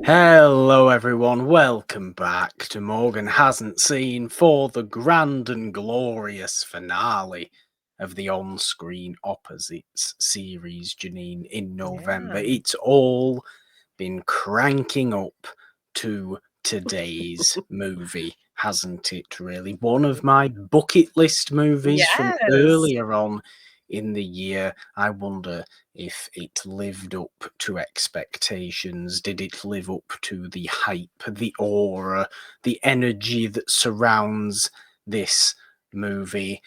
Hello everyone, welcome back to Morgan Hasn't Seen for the grand and glorious finale of the On-Screen Opposites series, Jeannine, in November. Yeah. It's all been cranking up to today's movie, hasn't it, really? One of my bucket list movies from Yes. earlier on in the year. I wonder if it lived up to expectations. Did it live up to the hype, the aura, the energy that surrounds this movie?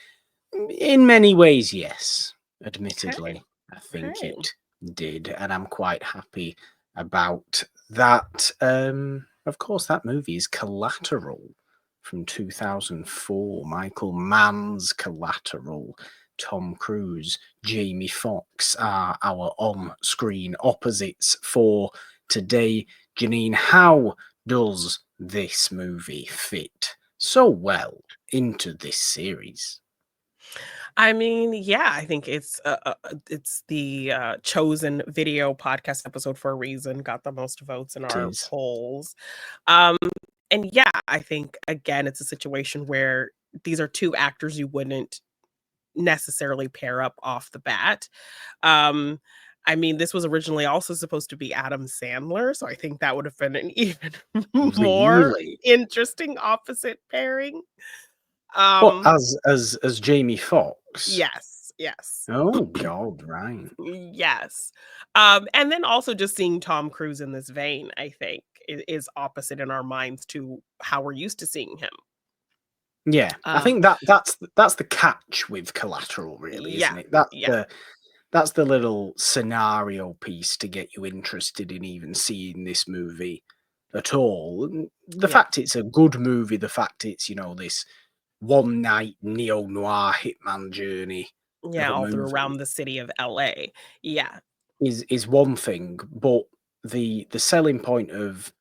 In many ways, yes. Admittedly, I think Okay. it did, and I'm quite happy about that. Of course, that movie is Collateral from 2004. Michael Mann's Collateral. Tom Cruise, Jamie Foxx are our on-screen opposites for today. Jeannine, how does this movie fit so well into this series? I mean, yeah, I think it's the chosen video podcast episode for a reason. Got the most votes in It our is. polls. Um, and yeah, I think again, it's a situation where these are two actors you wouldn't necessarily pair up off the bat. Um, I mean, this was originally also supposed to be Adam Sandler, so I think that would have been an even more Really? interesting opposite pairing. What, Um, as Jamie Foxx? yes. Oh God, right. Yes. And then also just seeing Tom Cruise in this vein, I think, is opposite in our minds to how we're used to seeing him. Yeah, I Um, think that's the catch with Collateral, really, yeah, isn't it? yeah, That's the little scenario piece to get you interested in even seeing this movie at all. And the yeah, fact it's a good movie, the fact it's, this one night neo noir hitman journey of yeah, a all through movie around the city of LA. Yeah, is one thing, but the selling point of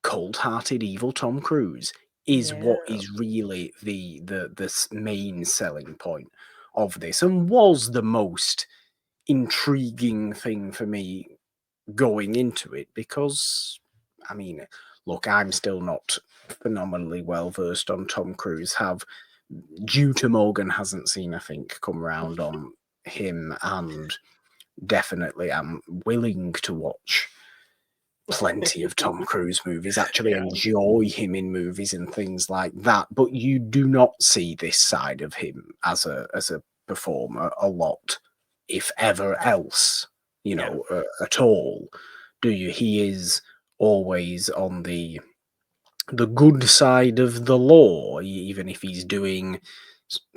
cold-hearted evil Tom Cruise is what yeah, is really the main selling point of this, and was the most intriguing thing for me going into it, because I mean, look, I'm still not phenomenally well versed on Tom Cruise. Have, due to Morgan Hasn't Seen, I think, come round on him, and definitely am willing to watch plenty of Tom Cruise movies, actually yeah. enjoy him in movies and things like that, but you do not see this side of him as a performer a lot, if ever else, Yeah. at all, do you? He is always on the good side of the law, even if he's doing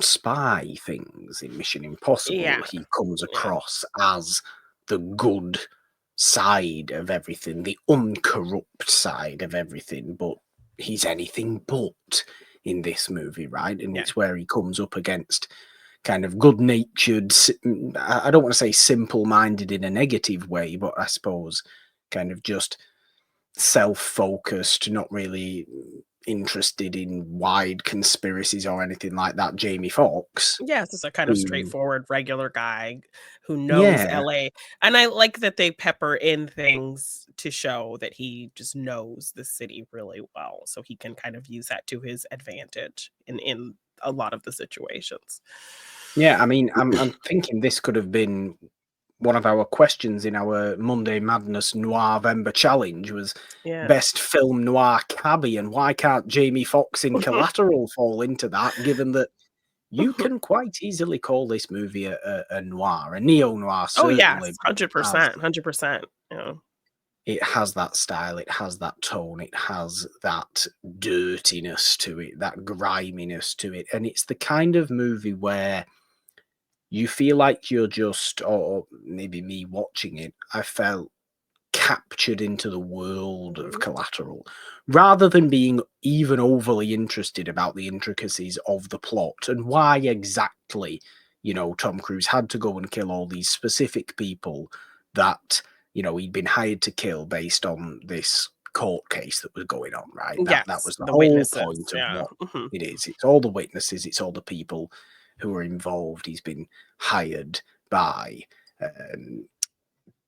spy things in Mission Impossible. Yeah. He comes Yeah. across as the good side of everything, the uncorrupt side of everything, but he's anything but in this movie, right? And Yeah. it's where he comes up against kind of good-natured, I don't want to say simple-minded in a negative way, but I suppose kind of just self-focused, not really interested in wide conspiracies or anything like that, Jamie Foxx, Yeah, it's just a kind of who, straightforward, regular guy who knows yeah, LA. And I like that they pepper in things to show that he just knows the city really well. So he can kind of use that to his advantage in a lot of the situations. yeah. I mean, I'm thinking this could have been one of our questions in our Monday Madness Noirvember challenge, was Yeah. best film noir cabbie, and why can't Jamie Foxx in Collateral fall into that, given that you can quite easily call this movie a noir, a neo-noir, Oh, certainly, yes, but 100%, 100%. Yeah. it has that style, it has that tone, it has that dirtiness to it, that griminess to it, and it's the kind of movie where you feel like you're just, or maybe me watching it, I felt captured into the world of Mhm. Collateral, rather than being even overly interested about the intricacies of the plot and why exactly, Tom Cruise had to go and kill all these specific people that, he'd been hired to kill based on this court case that was going on, right? That Yes, was the the whole witnesses, point of yeah, what mhm. it is. It's all the witnesses, it's all the people who are involved. He's been hired by. Um,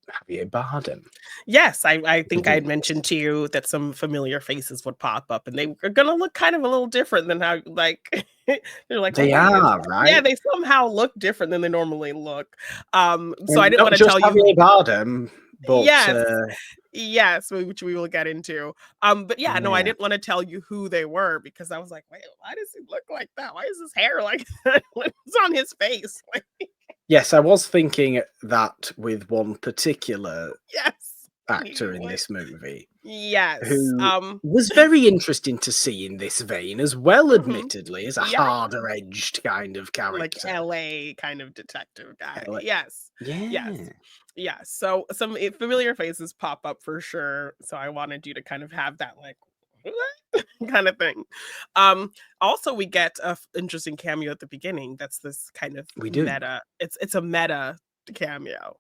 Javier Bardem. Yes, I think I had mentioned to you that some familiar faces would pop up, and they were gonna look kind of a little different than how, like, they're like, They "Oh, wait, are, yeah, right? they somehow look different than they normally look." So I And didn't not wanna just tell you. Javier Bardem, but Yes. Yes, which we will get into. But yeah, no, I yeah. didn't wanna tell you who they were because I was like, "Wait, why does he look like that? Why is his hair like that? What's on his face?" Like, Yes, I was thinking that with one particular yes, actor he in was. this movie Yes, who was very interesting to see in this vein as well, mhm. admittedly, as a Yeah. harder-edged kind of Like character. LA kind of detective guy. Like, Yes. Yes. yeah, Yes. So some familiar faces pop up for sure. So I wanted you to kind of have that like "What?" kind of thing. Also we get a interesting cameo at the beginning. That's this kind of we do. meta. It's a meta cameo.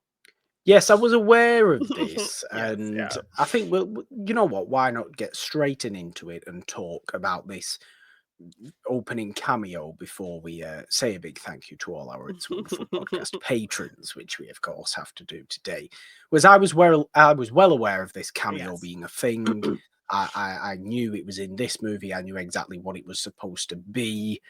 Yes, I was aware of this, Yes, and yeah. I think you know what? Why not get straight into it and talk about this opening cameo before we say a big thank you to all our It's Wonderful podcast patrons, which we of course have to do today. I was well aware of this cameo Yes. being a thing. I knew it was in this movie. I knew exactly what it was supposed to be.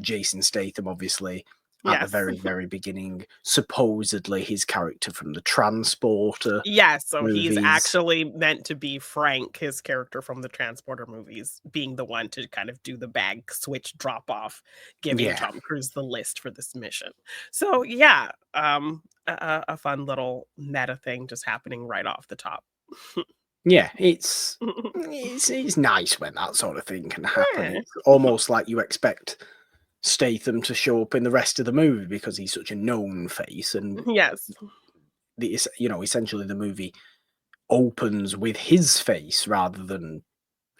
Jason Statham, obviously, at the Yes. very, very beginning, supposedly his character from the Transporter Yes, so he's movies. actually meant to be Frank, his character from the Transporter movies, being the one to kind of do the bag switch drop off, giving Yeah, Tom Cruise the list for this mission. So yeah, a fun little meta thing just happening right off the top. yeah, it's nice when that sort of thing can happen. Yeah. It's almost like you expect Statham to show up in the rest of the movie because he's such a known face, and Yes. essentially the movie opens with his face rather than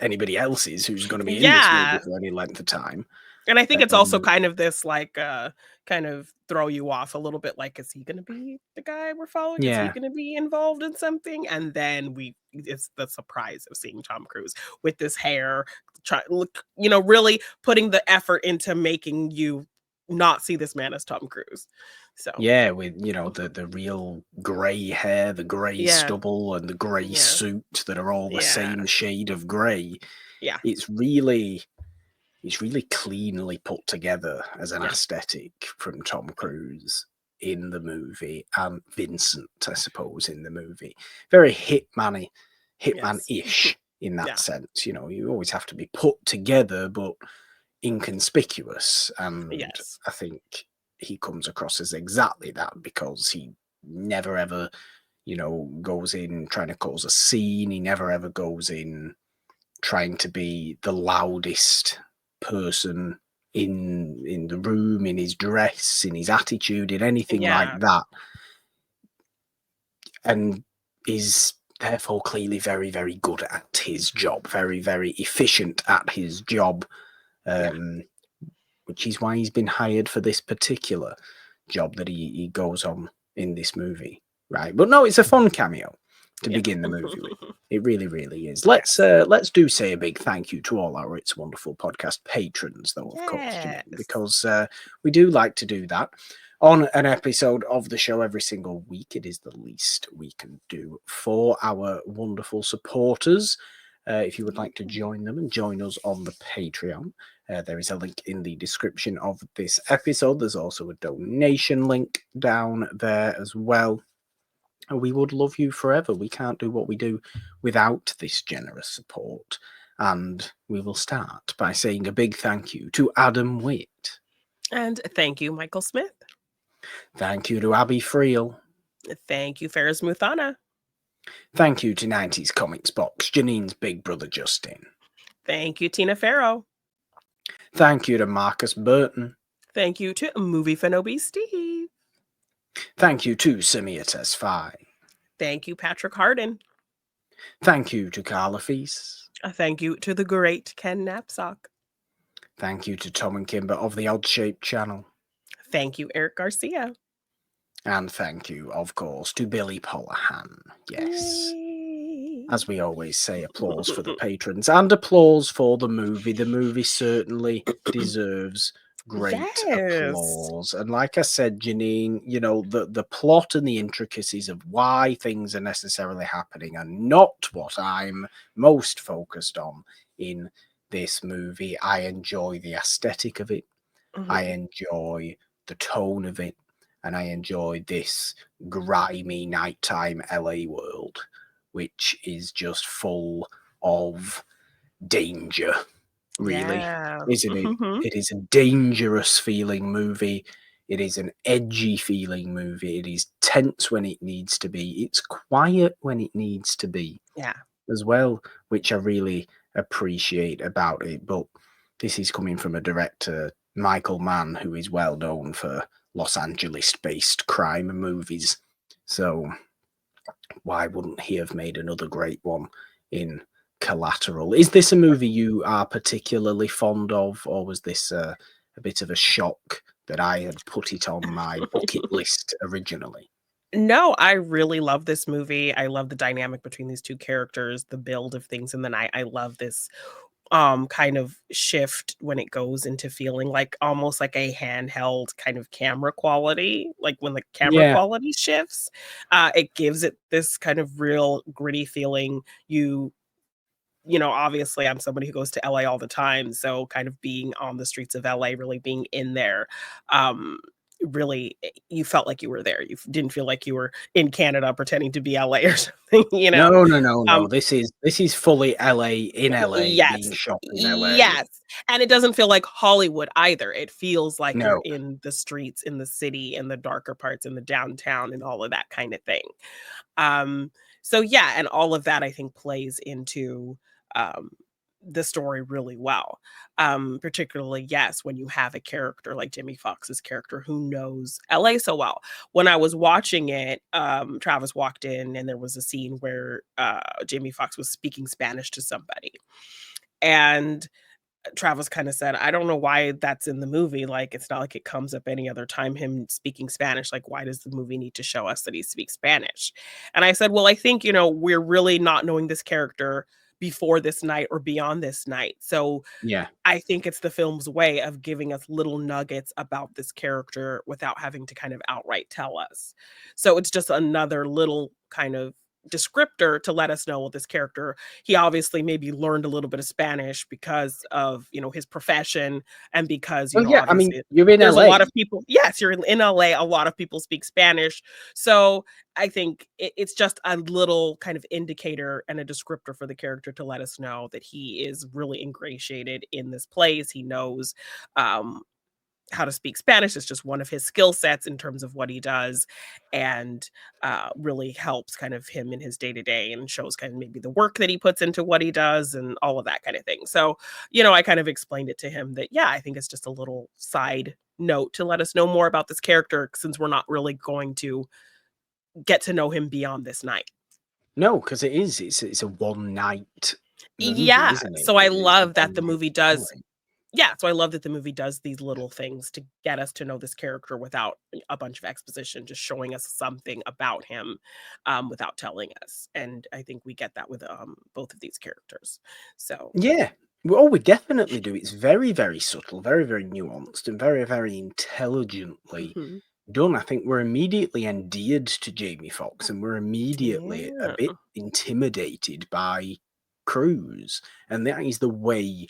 anybody else's who's going to be in this movie Yeah. for any length of time. And I think it's also Um, kind of this like kind of throw you off a little bit like is he going to be the guy we're following? Is he yeah, going to be involved in something? And then it's the surprise of seeing Tom Cruise with this hair try look, really putting the effort into making you not see this man as Tom Cruise. So, yeah, with the real grey hair, the grey yeah. stubble, and the grey Yeah. suit that are all the Yeah. same shade of grey. Yeah. It's really cleanly put together as an Yeah. aesthetic from Tom Cruise in the movie, and Vincent, I suppose, in the movie. Very Yes. Hitman-ish in that Yeah. sense. You always have to be put together, but inconspicuous. And Yes. I think he comes across as exactly that because he never ever, goes in trying to cause a scene. He never ever goes in trying to be the loudest person in the room, in his dress, in his attitude, in anything like Yeah. that, and is therefore clearly very, very good at his job, very, very efficient at his job, Yeah. which is why he's been hired for this particular job that he goes on in this movie, right? But no, it's a fun cameo to Yeah. begin the movie with. It really, really is. Yes. Let's do say a big thank you to all our It's Wonderful podcast patrons, though, of course, Jeannine, Yes. because we do like to do that on an episode of the show every single week. It is the least we can do for our wonderful supporters. If you would like to join them and join us on the Patreon, there is a link in the description of this episode. There's also a donation link down there as well. We would love you forever. We can't do what we do without this generous support. And we will start by saying a big thank you to Adam Witt. And thank you, Michael Smith. Thank you to Abby Friel. Thank you, Ferris Muthana. Thank you to 90s Comics Box, Jannine's big brother Justin. Thank you, Tina Farrow. Thank you to Marcus Burton. Thank you to Movie Fanobi Steve. Thank you to Samir Tesfaye. Thank you, Patrick Harden. Thank you to Carla Feast. Thank you to the great Ken Knapsack. Thank you to Tom and Kimber of the Odd Shaped channel. Thank you, Eric Garcia. And thank you, of course, to Billy Polahan. Yes. Yay. As we always say, applause for the patrons and applause for the movie. The movie certainly deserves great Yes. applause. And like I said, Jeannine, you know, the plot and the intricacies of why things are necessarily happening are not what I'm most focused on in this movie. I enjoy the aesthetic of it. I Mhm. enjoy the tone of it. And I enjoy this grimy nighttime LA world, which is just full of danger, really, Yeah. isn't it? Mhm. It is a dangerous feeling movie. It is an edgy feeling movie. It is tense when it needs to be. It's quiet when it needs to be Yeah. as well, which I really appreciate about it. But this is coming from a director, Michael Mann, who is well known for Los Angeles based crime movies. So why wouldn't he have made another great one in Collateral? Is this a movie you are particularly fond of, or was this a bit of a shock that I had put it on my bucket list originally? No, I really love this movie. I love the dynamic between these 2 characters, the build of things in the night. I love this, kind of shift when it goes into feeling like almost like a handheld kind of camera quality, like when the camera Yeah. quality shifts, it gives it this kind of real gritty feeling. Obviously, I'm somebody who goes to LA all the time, so kind of being on the streets of LA, really being in there, really, you felt like you were there. Didn't feel like you were in Canada pretending to be LA or something, you know? No, no, no, no. Um, This is fully LA in LA being yes, shot in LA. yes, and it doesn't feel like Hollywood either. It feels like you're No. in the streets, in the city, in the darker parts, in the downtown, and all of that kinda thing. Um, so yeah, and all of that I think plays into um the story really well. Particularly, yes, when you have a character like Jamie Foxx's character who knows LA so well. When I was watching it, Travis walked in and there was a scene where Jamie Foxx was speaking Spanish to somebody. And Travis kinda said, "I don't know why that's in the movie, like, it's not like it comes up any other time, him speaking Spanish, like, why does the movie need to show us that he speaks Spanish?" And I said, "Well, I think, we're really not knowing this character before this night or beyond this night, so Yeah. I think it's the film's way of giving us little nuggets about this character without having to kind of outright tell us. So it's just another little kind of descriptor to let us know, well, this character, he obviously maybe learned a little bit of Spanish because of, his profession and because, Well, yeah, I mean, obviously you're in there's a lot LA. of people. Yes, you're in LA, a lot of people speak Spanish. So I think it's just a little kind of indicator and a descriptor for the character to let us know that he is really ingratiated in this place. He knows um, how to speak Spanish. It's just one of his skill sets in terms of what he does, and really helps kind of him in his day to day, and shows kind of maybe the work that he puts into what he does and all of that kind of thing. So, I kind of explained it to him that, yeah, I think it's just a little side note to let us know more about this character since we're not really going to get to know him beyond this night. No, because it is. It's a one night movie, Yeah, isn't it? so I It's a love that one the night movie does. story. Yeah, so I love that the movie does these little things to get us to know this character without a bunch of exposition, just showing us something about him, without telling us, and I think we get that with, both of these characters. So Yeah. Well, oh, we definitely do. It's very, very subtle, very, very nuanced, and very, very intelligently mhm. done. I think we're immediately endeared to Jamie Foxx, and we're immediately a Yeah. bit intimidated by Cruz. And that is the way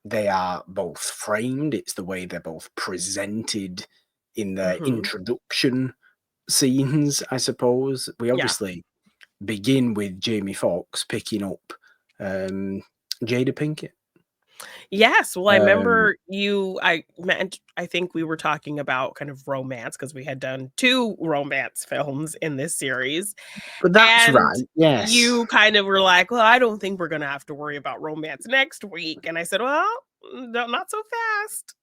they are both framed. It's the way they're both presented in their Mhm. introduction scenes, I suppose. We Yeah. obviously begin with Jamie Foxx picking up um, Jada Pinkett. Yes, well, I Um, remember I think we were talking about kind of romance because we had done 2 romance films in this series, but that's and right. Yes. you kind of were like, "Well, I don't think we're gonna have to worry about romance next week," and I said, "Well, no, not so fast."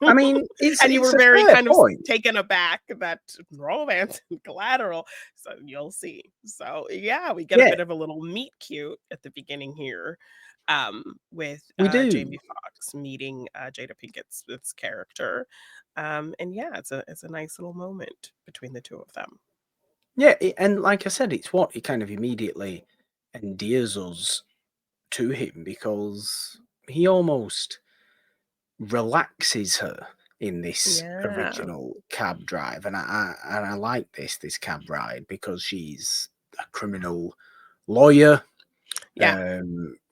I mean, it's And you it's were a very fair kind of point. taken aback that romance and Collateral, so you'll see. So, yeah, we get a Yeah, bit of a little meet cute at the beginning here, with, we do. Jamie Foxx meeting, Jada Pinkett's its character, and yeah, it's a nice little moment between the 2 of them. Yeah, and like I said, it's what it kind of immediately endears us to him because he almost relaxes her in this original cab drive, and I like this cab ride because she's a criminal lawyer.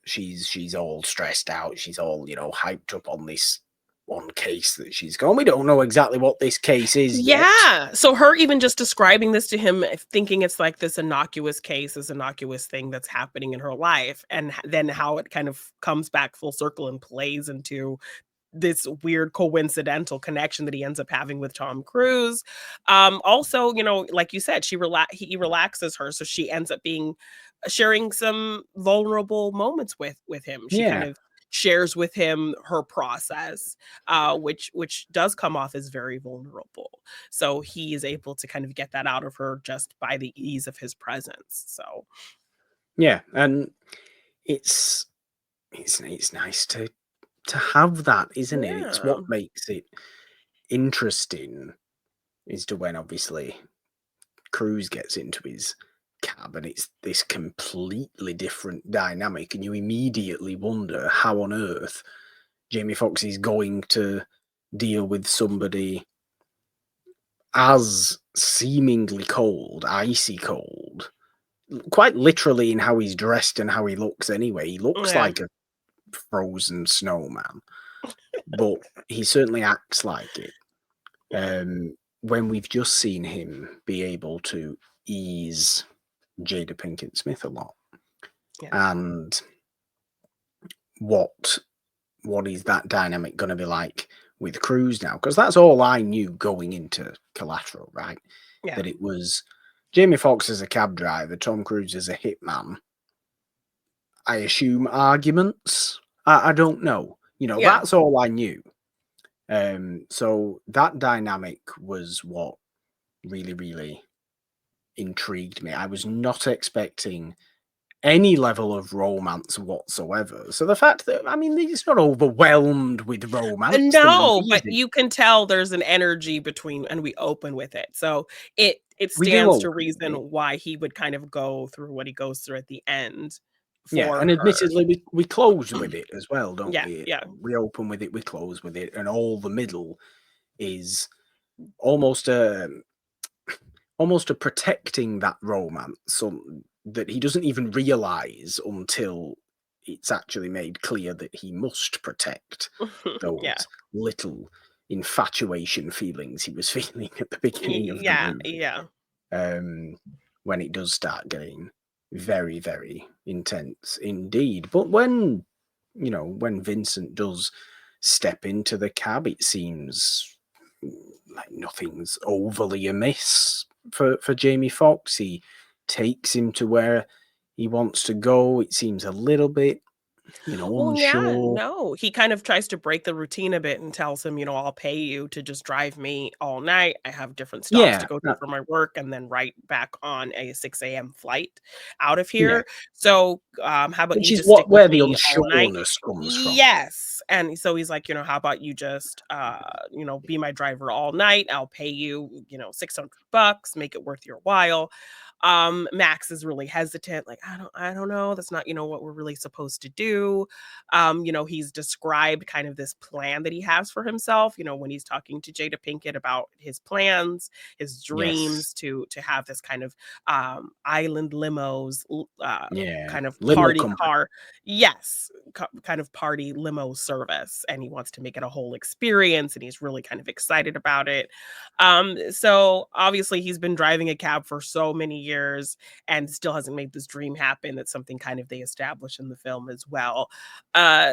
She's all stressed out. She's all hyped up on this one case that she's going. We don't know exactly what this case is yet. So her even just describing this to him, thinking it's like this innocuous case, this innocuous thing that's happening in her life, and then how it kind of comes back full circle and plays into this weird coincidental connection that he ends up having with Tom Cruise. Also, like you said, he relaxes her, so she ends up sharing some vulnerable moments with him. She kind of shares with him her process, which does come off as very vulnerable. So he is able to kind of get that out of her just by the ease of his presence. So yeah, and it's nice to have that, isn't it? It's what makes it interesting as to when obviously Cruise gets into his cab and it's this completely different dynamic, and you immediately wonder how on earth Jamie Foxx is going to deal with somebody as seemingly cold, icy cold, quite literally in how he's dressed and how he looks anyway. He looks like a frozen snowman, but he certainly acts like it. When we've just seen him be able to ease Jada Pinkett Smith a lot, and what is that dynamic going to be like with Cruise now? Because that's all I knew going into Collateral, right? That it was Jamie Foxx as a cab driver, Tom Cruise as a hitman. I assume arguments. I don't know. That's all I knew. So that dynamic was what really, really intrigued me. I was not expecting any level of romance whatsoever. So the fact that, he's not overwhelmed with romance. No, but you can tell there's an energy between, and we open with it. So it stands to reason why he would kind of go through what he goes through at the end. And admittedly, we close with it as well, don't we? Yeah. We open with it, we close with it, and all the middle is almost a protecting that romance, so that he doesn't even realize until it's actually made clear that he must protect those little infatuation feelings he was feeling at the beginning of the movie. When it does start getting very, very intense indeed. But when Vincent does step into the cab, it seems like nothing's overly amiss for Jamie Foxx. He takes him to where he wants to go. It seems a little bit, unsure. No, he kind of tries to break the routine a bit and tells him, I'll pay you to just drive me all night. I have different stops to go to for my work, and then right back on a 6 a.m. flight out of here. So how about you just stick where with the me all night? unsureness comes from. Yes. And so he's like, how about you just be my driver all night? I'll pay you, $600, make it worth your while. Max is really hesitant, like, I don't know, that's not what we're really supposed to do. He's described kind of this plan that he has for himself, when he's talking to Jada Pinkett about his plans, his dreams to have this kind of island limos, kind of party car, kind of party limo service, and he wants to make it a whole experience, and he's really kind of excited about it. So obviously he's been driving a cab for so many years and still hasn't made this dream happen. That's something kind of they establish in the film as well.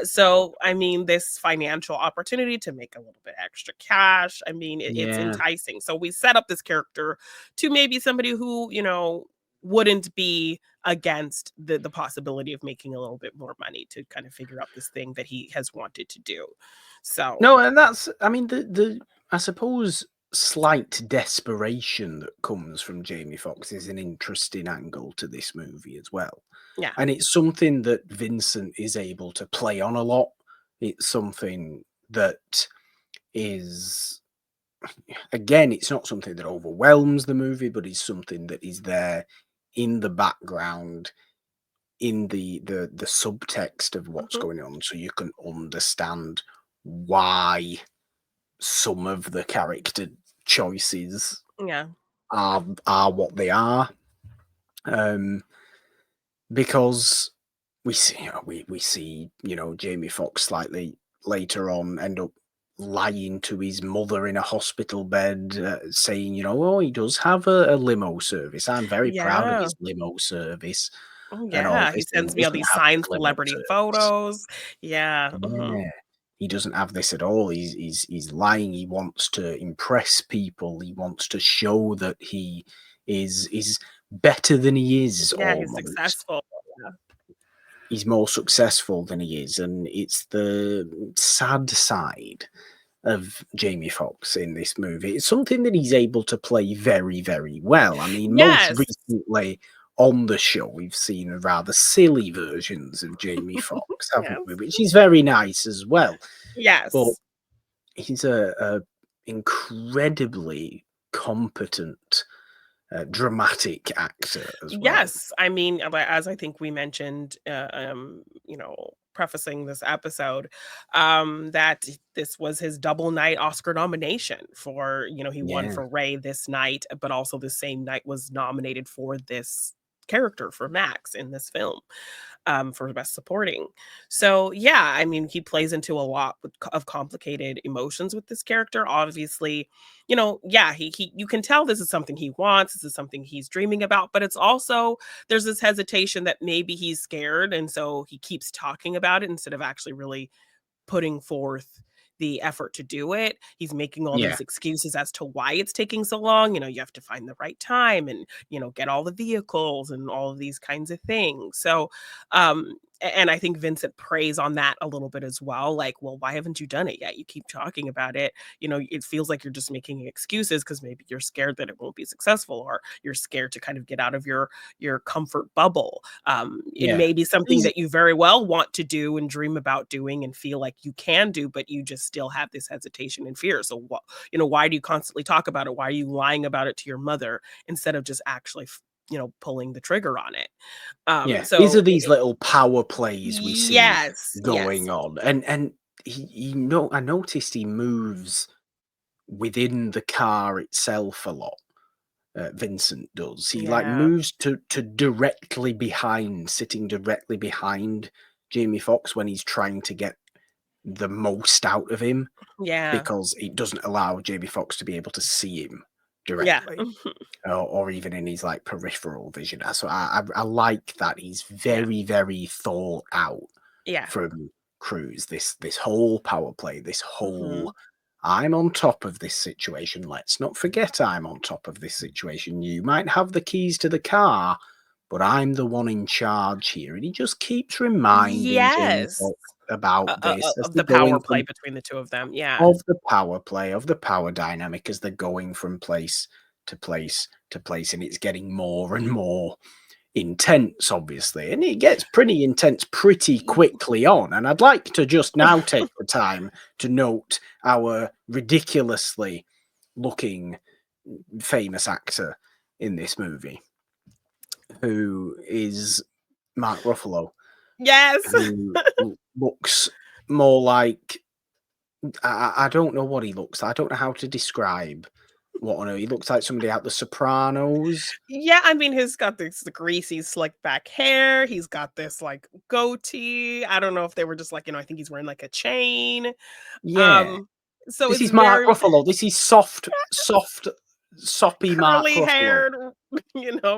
So this financial opportunity to make a little bit extra cash, it's enticing. So we set up this character to maybe somebody who wouldn't be against the possibility of making a little bit more money to kind of figure out this thing that he has wanted to do. So no, and that's the I suppose slight desperation that comes from Jamie Foxx is an interesting angle to this movie as well. And it's something that Vincent is able to play on a lot. It's something that is, again, it's not something that overwhelms the movie, but it's something that is there in the background, in the subtext of what's going on, so you can understand why some of the character choices Yeah. are what they are. Because we see Jamie Foxx slightly later on end up lying to his mother in a hospital bed, saying, oh, he does have a limo service. I'm very proud of Yeah. his limo service Oh, and all yeah. He this. And sends he me all doesn't these have signed this limo celebrity service. photos. Yeah. Yeah. He doesn't have this at all. He's lying. He wants to impress people. He wants to show that he is better than he is Yeah, he's almost. successful. Yeah. He's more successful than he is, and it's the sad side of Jamie Foxx in this movie. It's something that he's able to play very, very well. I mean, most Yes. recently on the show, we've seen rather silly versions of Jamie Foxx, haven't we? Yes. Which is very nice as well. But Yes. he's a incredibly competent, dramatic actor as well. Yes. I mean, as I think we mentioned, prefacing this episode, that this was his double night Oscar nomination for, he won Yeah, for Ray this night, but also the same night was nominated for this character for Max in this film, for best supporting. So yeah, I mean, he plays into a lot of complicated emotions with this character. Obviously, yeah, he you can tell this is something he wants. This is something he's dreaming about, but it's also there's this hesitation that maybe he's scared, and so he keeps talking about it instead of actually really putting forth the effort to do it. He's making all yeah, these excuses as to why it's taking so long. You have to find the right time and, get all the vehicles and all of these kinds of things. So, and I think Vincent preys on that a little bit as well. Like, well, why haven't you done it yet? You keep talking about it. It feels like you're just making excuses because maybe you're scared that it won't be successful, or you're scared to kind of get out of your comfort bubble. It yeah. may be something that you very well want to do and dream about doing and feel like you can do, but you just still have this hesitation and fear. So what, why do you constantly talk about it? Why are you lying about it to your mother instead of just actually, pulling the trigger on it? Yeah, these are So these little power plays we see yes, yes, going on, and I noticed he moves within the car itself a lot. Vincent does. He like yeah, moves to directly behind, sitting directly behind Jamie Foxx when he's trying to get the most out of him yeah, because it doesn't allow Jamie Foxx to be able to see him yeah, directly. Or even in his like peripheral vision. So I like that he's yeah, very, very thought out yeah. from Cruise. This whole power play, this Hmm. whole I'm on top of this situation. Let's not forget I'm on top of this situation. You might have the keys to the car, but I'm the one in charge here. And he just keeps reminding Jamie Yes, Foxx about this as of they're the power going play from between the two of them. Yeah, of the power play, of the power dynamic as they're going from place to place to place, and it's getting more and more intense, obviously. And it gets pretty intense pretty quickly on. And I'd like to just now take the time to note our ridiculously looking famous actor in this movie, who is Mark Ruffalo, yes. who looks more like I don't know what he looks like. I don't know how to describe what on earth. He looks like somebody out The Sopranos. Yeah, I mean, he's got this greasy, slick back hair. He's got this like goatee. I don't know if they were just like, I think he's wearing like a chain. Yeah. Um, so This it's is Mark very Ruffalo. This is soft, soppy Mark curly Ruffalo. haired,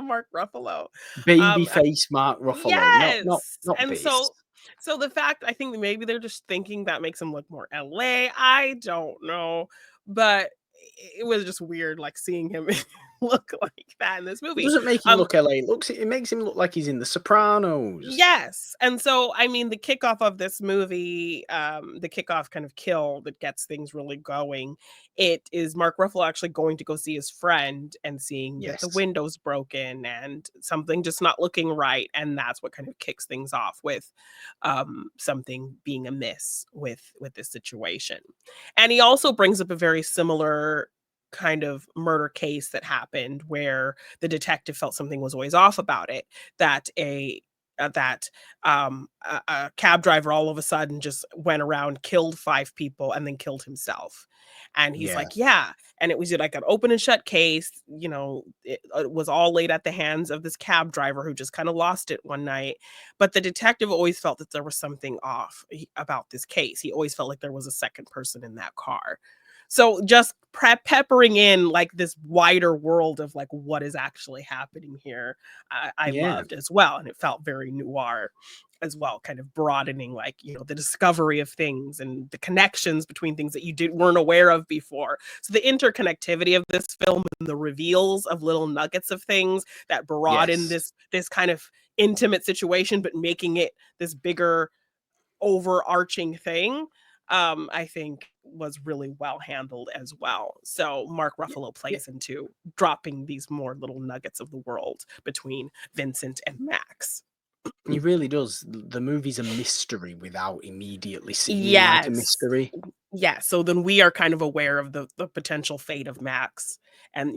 Mark Ruffalo. Baby Um, face Mark Ruffalo. yes. Not And this. so the fact I think that maybe they're just thinking that makes him look more LA. I don't know. But it was just weird like seeing him look like that in this It movie. doesn't make him Um, look LA. It makes him look like he's in The Sopranos. Yes, and so, I mean, the kickoff of this movie, the kickoff kind of kill that gets things really going, it is Mark Ruffalo actually going to go see his friend and seeing that the Yes. window's broken and something just not looking right, and that's what kind of kicks things off with, something being amiss with this situation. And he also brings up a very similar kind of murder case that happened where the detective felt something was always off about it, that a cab driver all of a sudden just went around, killed 5 people, and then killed himself. And he's Yeah. like, yeah. And it was like an open and shut case. It was all laid at the hands of this cab driver who just kind of lost it one night. But the detective always felt that there was something off about this case. He always felt like there was a second person in that car. So just peppering in like this wider world of like what is actually happening here, I Yeah. loved as well. And it felt very noir as well, kind of broadening like, the discovery of things and the connections between things that you weren't aware of before. So the interconnectivity of this film and the reveals of little nuggets of things that broaden Yes. this kind of intimate situation, but making it this bigger overarching thing, I think was really well handled as well. So Mark Ruffalo Yeah. plays into dropping these more little nuggets of the world between Vincent and Max. He really does. The movie's a mystery without immediately seeming like a Yes. mystery. Yeah. So then we are kind of aware of the potential fate of Max and,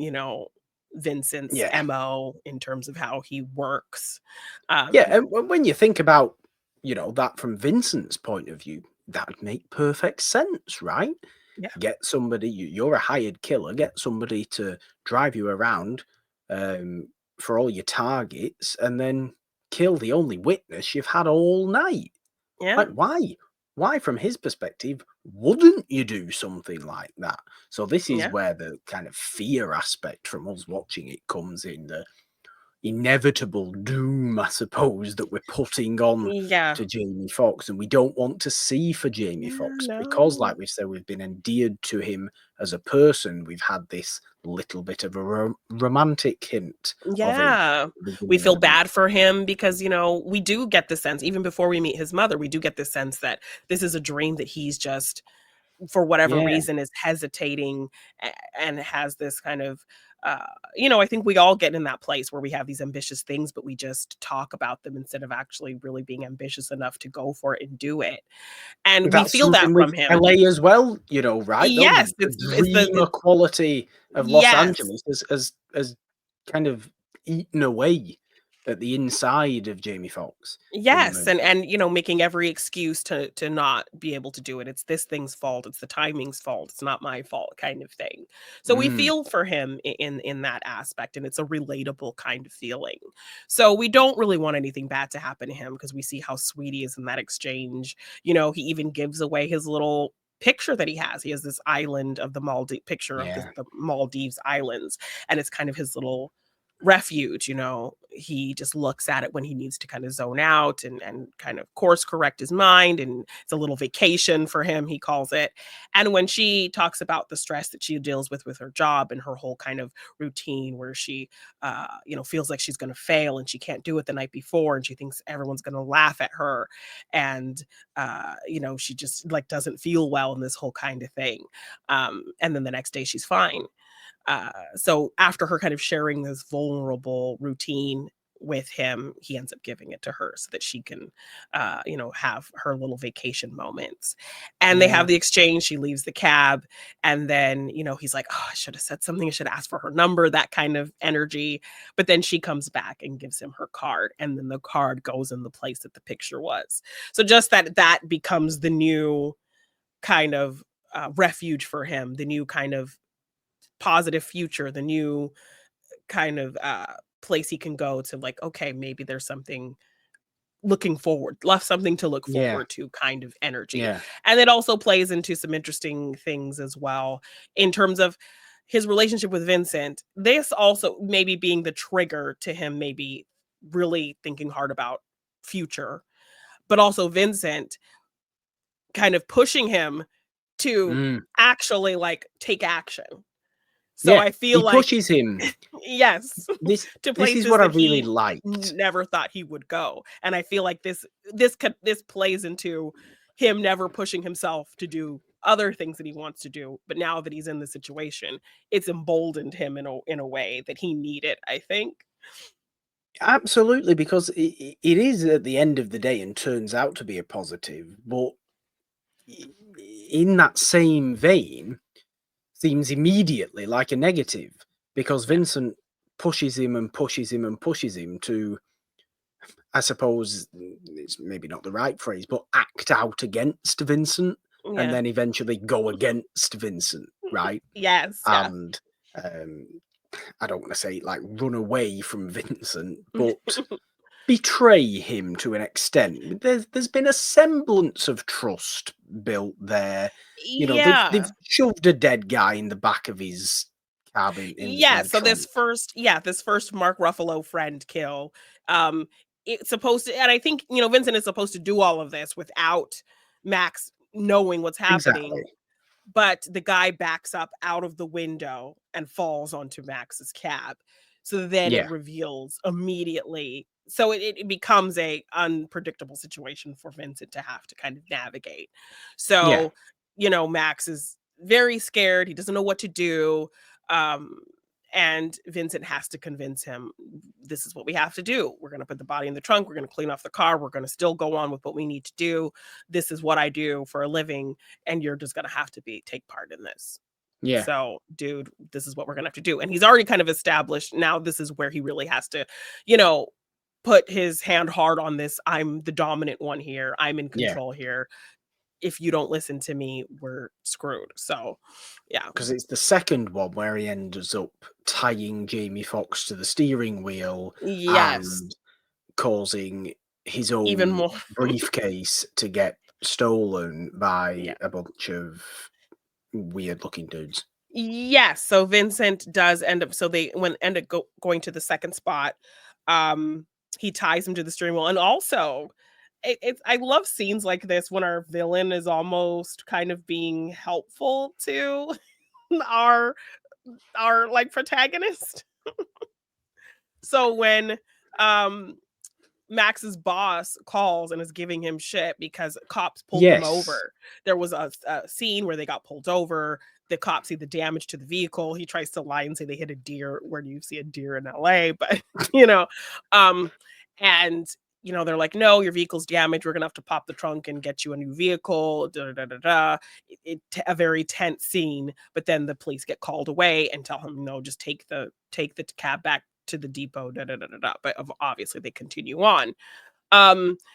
Vincent's Yeah. MO in terms of how he works. Yeah, Um, and when you think about, that from Vincent's point of view, that would make perfect sense, right? yeah. Get somebody, you're a hired killer, get somebody to drive you around for all your targets and then kill the only witness you've had all night. Yeah. Like, why? Why, from his perspective, wouldn't you do something like that? So this is Yeah. where the kind of fear aspect from us watching it comes in, the inevitable doom, I suppose, that we're putting on Yeah. to Jamie Foxx, and we don't want to see for Jamie Yeah. Foxx because, like No. we've said, we've been endeared to him as a person. We've had this little bit of a romantic hint of him Yeah. at the We beginning of feel the movie. bad for him because, we do get the sense, even before we meet his mother, we do get the sense that this is a dream that he's just, for whatever Yeah, reason, is hesitating and has this kind of, uh, I think we all get in that place where we have these ambitious things, but we just talk about them instead of actually really being ambitious enough to go for it and do it. And we that's feel that something with from him. LA as well, right? Though Yes, the it's dreamer quality of Los yes. Angeles has kind of eaten away at the inside of Jamie Foxx in the Yes, movie. and making every excuse to not be able to do it. It's this thing's fault. It's the timing's fault. It's not my fault, kind of thing. So we Mm, feel for him in that aspect, and it's a relatable kind of feeling. So we don't really want anything bad to happen to him because we see how sweet he is in that exchange. He even gives away his little picture that he has. He has this island of the Maldives picture of yeah. the Maldives Islands, and it's kind of his little refuge. He just looks at it when he needs to kind of zone out and kind of course correct his mind, and it's a little vacation for him, he calls it. And when she talks about the stress that she deals with her job and her whole kind of routine where she feels like she's going to fail and she can't do it the night before and she thinks everyone's going to laugh at her, and she just like doesn't feel well in this whole kind of thing, and then the next day she's fine. So after her kind of sharing this vulnerable routine with him, he ends up giving it to her so that she can, have her little vacation moments. And they Yeah. have the exchange. She leaves the cab, and then he's like, "Oh, I should have said something. I should have asked for her number." That kind of energy. But then she comes back and gives him her card, and then the card goes in the place that the picture was. So just that becomes the new kind of refuge for him, the new kind of positive future, the new kind of place he can go to, like, okay, maybe there's something looking forward, left something to look Yeah. forward to kind of energy. Yeah. And it also plays into some interesting things as well in terms of his relationship with Vincent. This also maybe being the trigger to him maybe really thinking hard about future, but also Vincent kind of pushing him to Mm. actually like take action. So Yeah. I feel He like pushes him. yes, This to this is places what I that really he liked. never thought he would go, and I feel like this plays into him never pushing himself to do other things that he wants to do, but now that he's in the situation, it's emboldened him in a way that he needed, I think. Absolutely, because it is at the end of the day and turns out to be a positive, but i- in that same vein, seems immediately like a negative because Yeah. Vincent pushes him and pushes him and pushes him to, I suppose, it's maybe not the right phrase, but act out against Vincent and Yeah. then eventually go against Vincent. right? Yes, yeah. And I don't want to say like run away from Vincent, but betray him to an extent. There's been a semblance of trust built there. You know, they've Yeah. shoved a dead guy in the back of his cab in Yeah, the so trunk. this first Mark Ruffalo friend kill, um, it's supposed to, and I think, Vincent is supposed to do all of this without Max knowing what's happening, Exactly. but the guy backs up out of the window and falls onto Max's cab. So then it Yeah. reveals immediately. So it becomes a unpredictable situation for Vincent to have to kind of navigate. Yeah. So, Max is very scared. He doesn't know what to do. Um, and Vincent has to convince him, this is what we have to do. We're going to put the body in the trunk. We're going to clean off the car. We're going to still go on with what we need to do. This is what I do for a living. And you're just going to have to take part in this. Yeah. So, dude, this is what we're going to have to do. And he's already kind of established. Now this is where he really has to, put his hand hard on this. I'm the dominant one here. I'm in Yeah. control here. If you don't listen to me, we're screwed. So, yeah. Because it's the second one where he ends up tying Jamie Foxx to the steering wheel Yes. and causing his Even own more. briefcase to get stolen by Yeah. a bunch of weird looking dudes. Yes. So Vincent does end up. So they end up going to the second spot. He ties him to the steering wheel, and also, I love scenes like this when our villain is almost kind of being helpful to our like protagonist. So when um Max's boss calls and is giving him shit because cops pulled them Yes. over. There was a scene where they got pulled over. The cops see the damage to the vehicle. He tries to lie and say they hit a deer. Where do you see a deer in LA? But and they're like, no, your vehicle's damaged. We're gonna have to pop the trunk and get you a new vehicle. Da, da, da, da. A very tense scene. But then the police get called away and tell him, no, just take the cab back to the depot. Da, da, da, da, da. But obviously they continue on.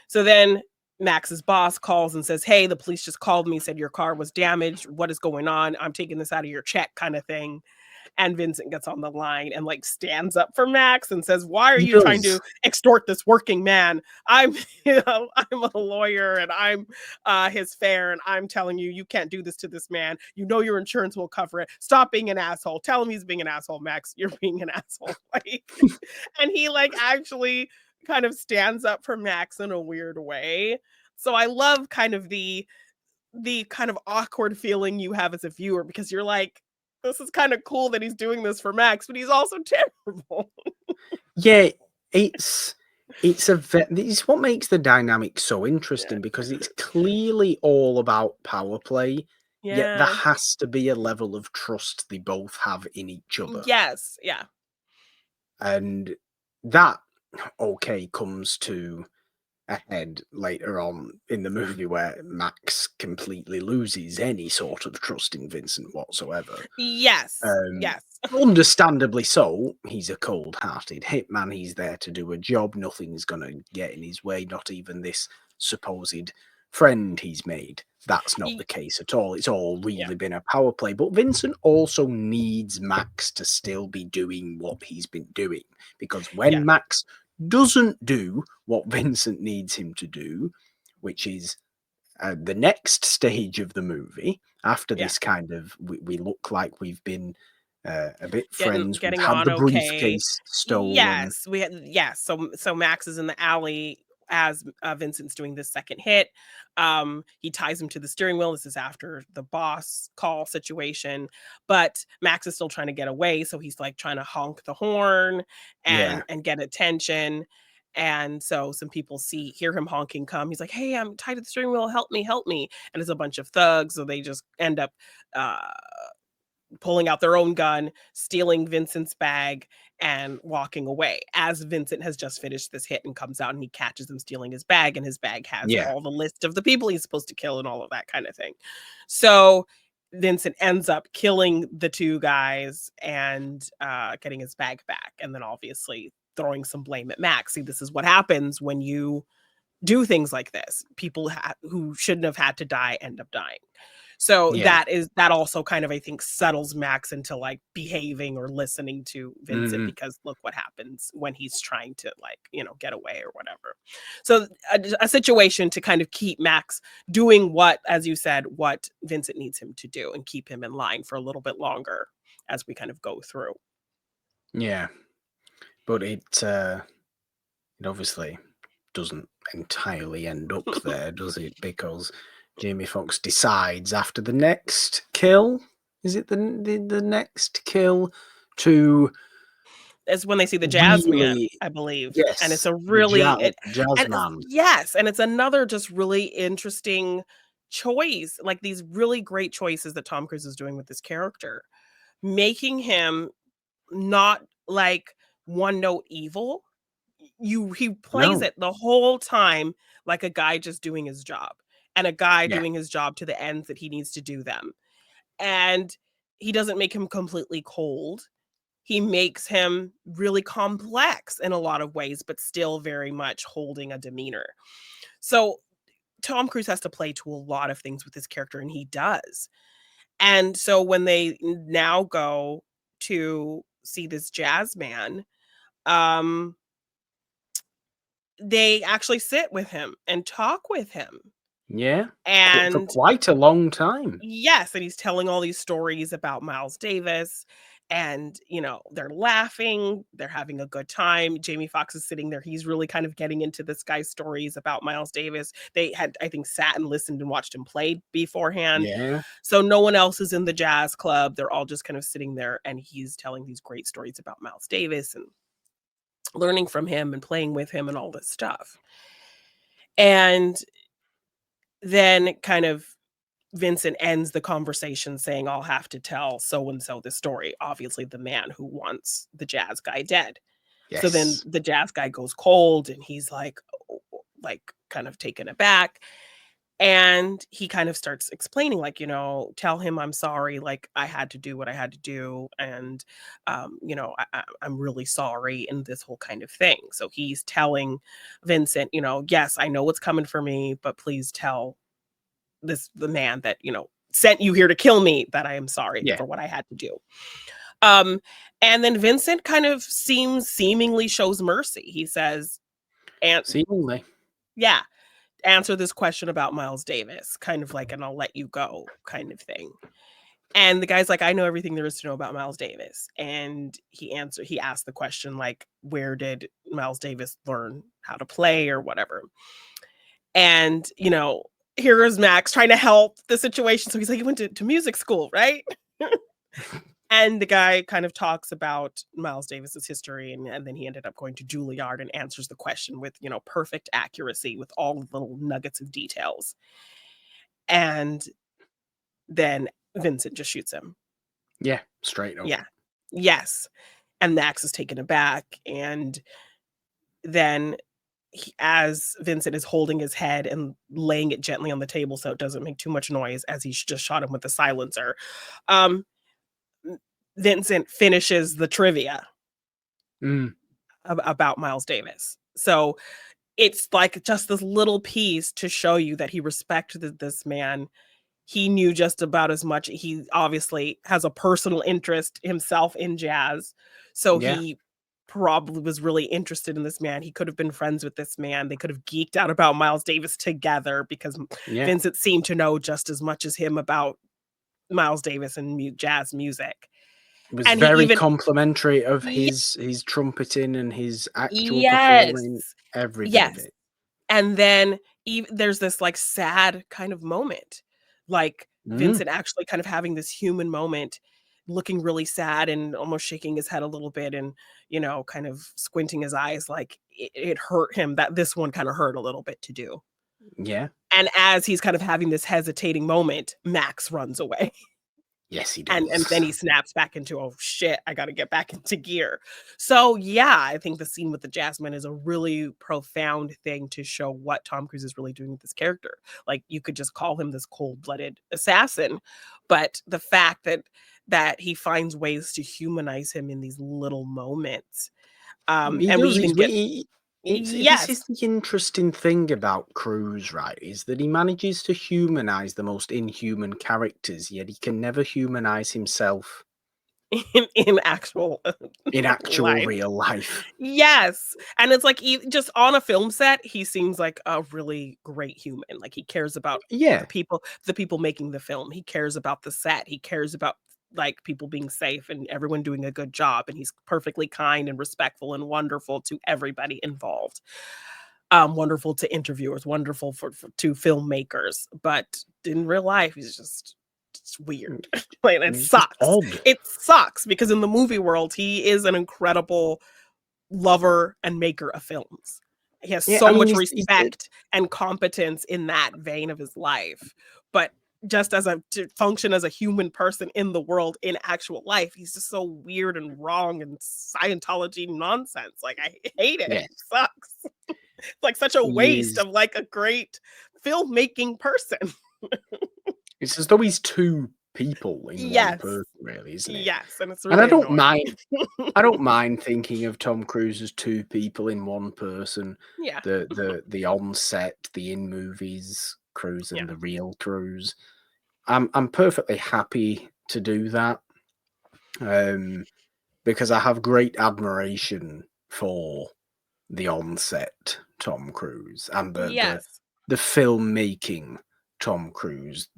So then Max's boss calls and says, hey, the police just called me, said your car was damaged. What is going on? I'm taking this out of your check, kind of thing. And Vincent gets on the line and like stands up for Max and says, why are you trying to extort this working man? I'm I'm a lawyer and I'm his fare, and I'm telling you, you can't do this to this man. You know your insurance will cover it. Stop being an asshole. Tell him he's being an asshole, Max. You're being an asshole. And he actually kind of stands up for Max in a weird way. So I love kind of the kind of awkward feeling you have as a viewer, because you're like, this is kind of cool that he's doing this for Max, but he's also terrible. Yeah, it's what makes the dynamic so interesting, because it's clearly all about power play. Yet there has to be a level of trust they both have in each other. Yes, yeah. And that comes to a head later on in the movie, where Max completely loses any sort of trust in Vincent whatsoever. Yes. Yes. Understandably so. He's a cold-hearted hitman. He's there to do a job. Nothing's gonna get in his way, not even this supposed friend he's made. That's not the case at all. It's all really been a power play. But Vincent also needs Max to still be doing what he's been doing, because when Max doesn't do what Vincent needs him to do, which is the next stage of the movie, after this kind of, we look like we've been a bit friends, getting we've had on the briefcase stolen. So Max is in the alley as Vincent's doing this second hit. He ties him to the steering wheel. This is after the boss call situation, but Max is still trying to get away, so he's like trying to honk the horn and get attention. And so some people hear him honking, come. He's like, hey, I'm tied to the steering wheel. Help me, help me. And it's a bunch of thugs. So they just end up pulling out their own gun, stealing Vincent's bag, and walking away, as Vincent has just finished this hit and comes out and he catches them stealing his bag, and his bag has all the list of the people he's supposed to kill and all of that kind of thing. So Vincent ends up killing the two guys and getting his bag back, and then obviously throwing some blame at Max. See, this is what happens when you do things like this. People who shouldn't have had to die end up dying. So Yeah. that also kind of, I think, settles Max into like behaving or listening to Vincent, because look what happens when he's trying to like, get away or whatever. So a situation to kind of keep Max doing what, as you said, what Vincent needs him to do, and keep him in line for a little bit longer as we kind of go through. Yeah. But it obviously doesn't entirely end up there, does it? Because Jamie Foxx decides after the next kill, is it the next kill, to is when they see the jazz man, really, I believe. yes, And it's a really jazz man. Yes, and it's another just really interesting choice, like these really great choices that Tom Cruise is doing with this character, making him not like one note evil. He plays No. it the whole time like a guy just doing his job, and a guy Yeah. doing his job to the ends that he needs to do them. And he doesn't make him completely cold. He makes him really complex in a lot of ways, but still very much holding a demeanor. So Tom Cruise has to play to a lot of things with his character, and he does. And so when they now go to see this jazz man, they actually sit with him and talk with him. Yeah. For And quite a long time. yes, and he's telling all these stories about Miles Davis, and they're laughing, they're having a good time. Jamie Foxx is sitting there, he's really kind of getting into this guy's stories about Miles Davis. They had, I think, sat and listened and watched him play beforehand. Yeah. So no one else is in the jazz club. They're all just kind of sitting there, and he's telling these great stories about Miles Davis and learning from him and playing with him and all this stuff. And then kind of Vincent ends the conversation saying, I'll have to tell so-and-so the story. Obviously the man who wants the jazz guy dead. Yes. So then the jazz guy goes cold, and he's like kind of taken aback. And he kind of starts explaining, like, tell him I'm sorry. Like, I had to do what I had to do. And, I'm really sorry, and this whole kind of thing. So he's telling Vincent, yes, I know what's coming for me, but please tell the man that, sent you here to kill me, that I am sorry for what I had to do. And then Vincent kind of seemingly shows mercy. He says, seemingly, yeah, answer this question about Miles Davis, kind of like, and I'll let you go, kind of thing. And the guy's like, I know everything there is to know about Miles Davis. And he asked the question, like, where did Miles Davis learn how to play or whatever? And, here is Max trying to help the situation. So he's like, he went to music school, right? And the guy kind of talks about Miles Davis's history, and then he ended up going to Juilliard and answers the question with, perfect accuracy, with all the little nuggets of details. And then Vincent just shoots him. Yeah, straight up. Yeah. Yes. And Max is taken aback. And then as Vincent is holding his head and laying it gently on the table so it doesn't make too much noise, as he just shot him with the silencer, Vincent finishes the trivia about Miles Davis. So it's like just this little piece to show you that he respected this man. He knew just about as much. He obviously has a personal interest himself in jazz. So he probably was really interested in this man. He could have been friends with this man. They could have geeked out about Miles Davis together, because Vincent seemed to know just as much as him about Miles Davis and jazz music. It was very complimentary of his trumpeting and his actual performing, every bit of it. And then there's this like sad kind of moment, like Vincent actually kind of having this human moment, looking really sad and almost shaking his head a little bit, and kind of squinting his eyes, like it hurt him, that this one kind of hurt a little bit to do. Yeah. And as he's kind of having this hesitating moment, Max runs away. Yes, he does. And then he snaps back into, oh shit, I got to get back into gear. So yeah, I think the scene with the jazzman is a really profound thing to show what Tom Cruise is really doing with this character. Like, you could just call him this cold-blooded assassin, but the fact that he finds ways to humanize him in these little moments. And we even get This is Yes. the interesting thing about Cruise, right? Is that he manages to humanize the most inhuman characters, yet he can never humanize himself In actual in actual life. real life. Yes, and it's like just on a film set, he seems like a really great human. Like he cares about Yeah, the people making the film. He cares about the set. He cares about like people being safe and everyone doing a good job. And he's perfectly kind and respectful and wonderful to everybody involved. Wonderful to interviewers, wonderful to filmmakers. But in real life, he's just it's weird. Like it it's just sucks. odd. It sucks because in the movie world, he is an incredible lover and maker of films. He has Yeah, so I mean, much he's respect and competence in that vein of his life. But just as to function as a human person in the world in actual life, he's just so weird and wrong and Scientology nonsense. Like I hate it. yeah, It sucks. It's like such a he waste is. of like a great filmmaking person. It's as though he's two people in one Yes. person, really, isn't it? Yes. And it's And I really don't annoying. mind. I don't mind thinking of Tom Cruise as two people in one person. Yeah. The on-set, the in-movies Cruise Yeah. and the real Cruise. I'm perfectly happy to do that. Because I have great admiration for the on-set Tom Cruise and Yes. the filmmaking Tom Cruise,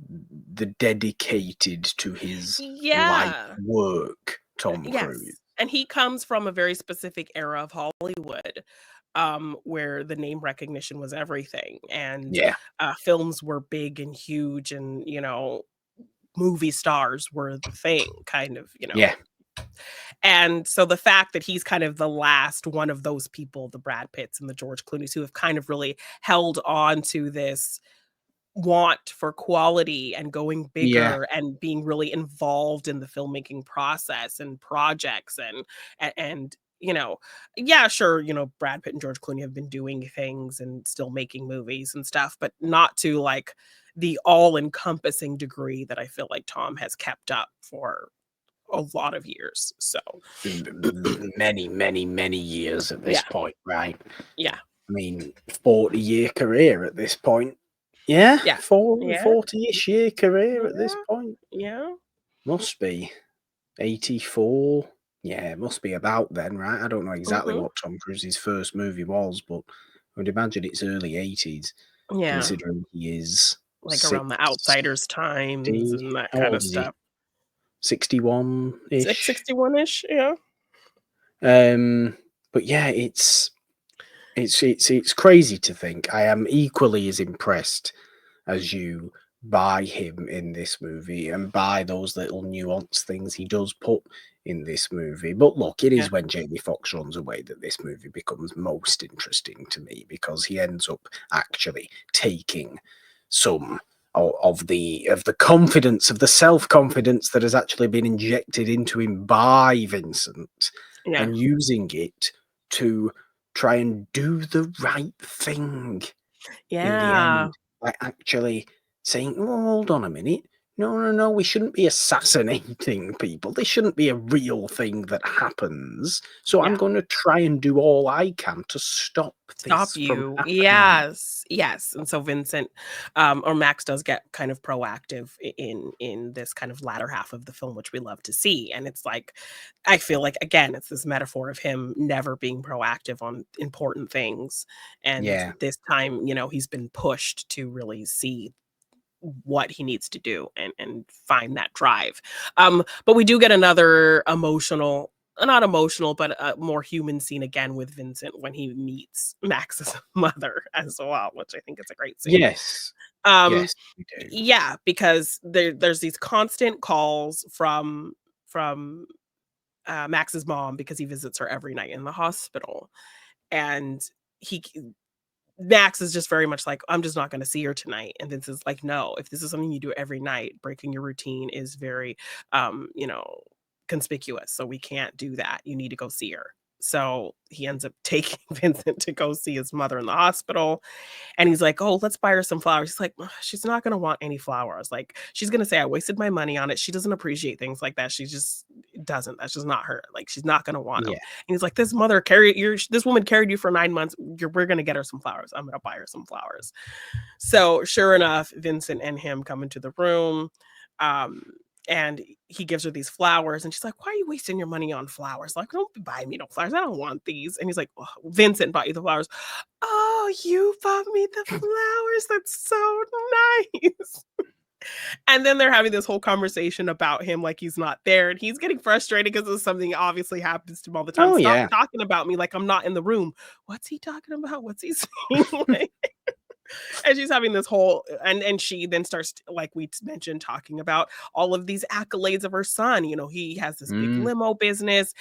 the dedicated to his life Yeah. work Tom Cruise. Yes, and he comes from a very specific era of Hollywood, where the name recognition was everything, and, Yeah, films were big and huge, and, movie stars were the thing, kind of, yeah, and so the fact that he's kind of the last one of those people, the Brad Pitts and the George Clooney's, who have kind of really held on to this want for quality and going yeah, bigger and being really involved in the filmmaking process and projects and yeah, sure, Brad Pitt and George Clooney have been doing things and still making movies and stuff, but not to like the all-encompassing degree that I feel like Tom has kept up for a lot of years. So, many, many, many years at this yeah, point, right? yeah, I mean, 40-year career at this point. Yeah, yeah, yeah, 40-ish year career at this yeah, point. yeah. Must be 84. Yeah, it must be about then, right? I don't know exactly Mhm. what Tom Cruise's first movie was, but I would imagine it's early 80s, Yeah. considering he is Like around the Outsiders 60. times and that How kind old of is he? stuff. 61-ish. 61-ish, yeah. Um, but yeah, it's crazy to think. I am equally as impressed as you by him in this movie and by those little nuanced things he does put in this movie. But look, it Yeah. is when Jamie Foxx runs away that this movie becomes most interesting to me because he ends up actually taking some of the confidence, of the self-confidence that has actually been injected into him by Vincent Yeah. and using it to try and do the right thing in the Yeah. end, like actually saying, "Oh, hold on a minute. No, no, no, we shouldn't be assassinating people. This shouldn't be a real thing that happens. So I'm Yeah. going to try and do all I can to stop Stop this from you. happening." Yes. Yes. And so Vincent, or Max does get kind of proactive in this kind of latter half of the film, which we love to see. And it's like, I feel like again, it's this metaphor of him never being proactive on important things. And Yeah, this time, he's been pushed to really see what he needs to do and find that drive. But we do get another emotional, not emotional, but a more human scene again with Vincent when he meets Max's mother as well, which I think is a great scene. yes, Um, yes, we do. yeah, because there's these constant calls from Max's mom because he visits her every night in the hospital, and he Max is just very much like, "I'm just not gonna see her tonight," and Vincent's like, "No, if this is something you do every night, breaking your routine is very, conspicuous, so we can't do that. You need to go see her." So he ends up taking Vincent to go see his mother in the hospital. And he's like, "Oh, let's buy her some flowers." He's like, "Ugh, she's not going to want any flowers. Like, she's going to say I wasted my money on it. She doesn't appreciate things like that. She just doesn't. That's just not her. Like, she's not going to want them." Yeah. And he's like, "This woman carried you for 9 months. We're going to get her some flowers. I'm going to buy her some flowers." So sure enough, Vincent and him come into the room. Um, and he gives her these flowers, and she's like, "Why are you wasting your money on flowers? Like, don't buy me no flowers. I don't want these." And he's like, "Oh, Vincent bought you the flowers." "Oh, you bought me the flowers. That's so nice." And then they're having this whole conversation about him like he's not there, and he's getting frustrated because something obviously happens to him all the time. Oh "Stop yeah. talking about me like I'm not in the room. What's he talking about? What's he saying?" Like, and she's having this whole and she then starts like we mentioned talking about all of these accolades of her son. He has this big Mm. limo business,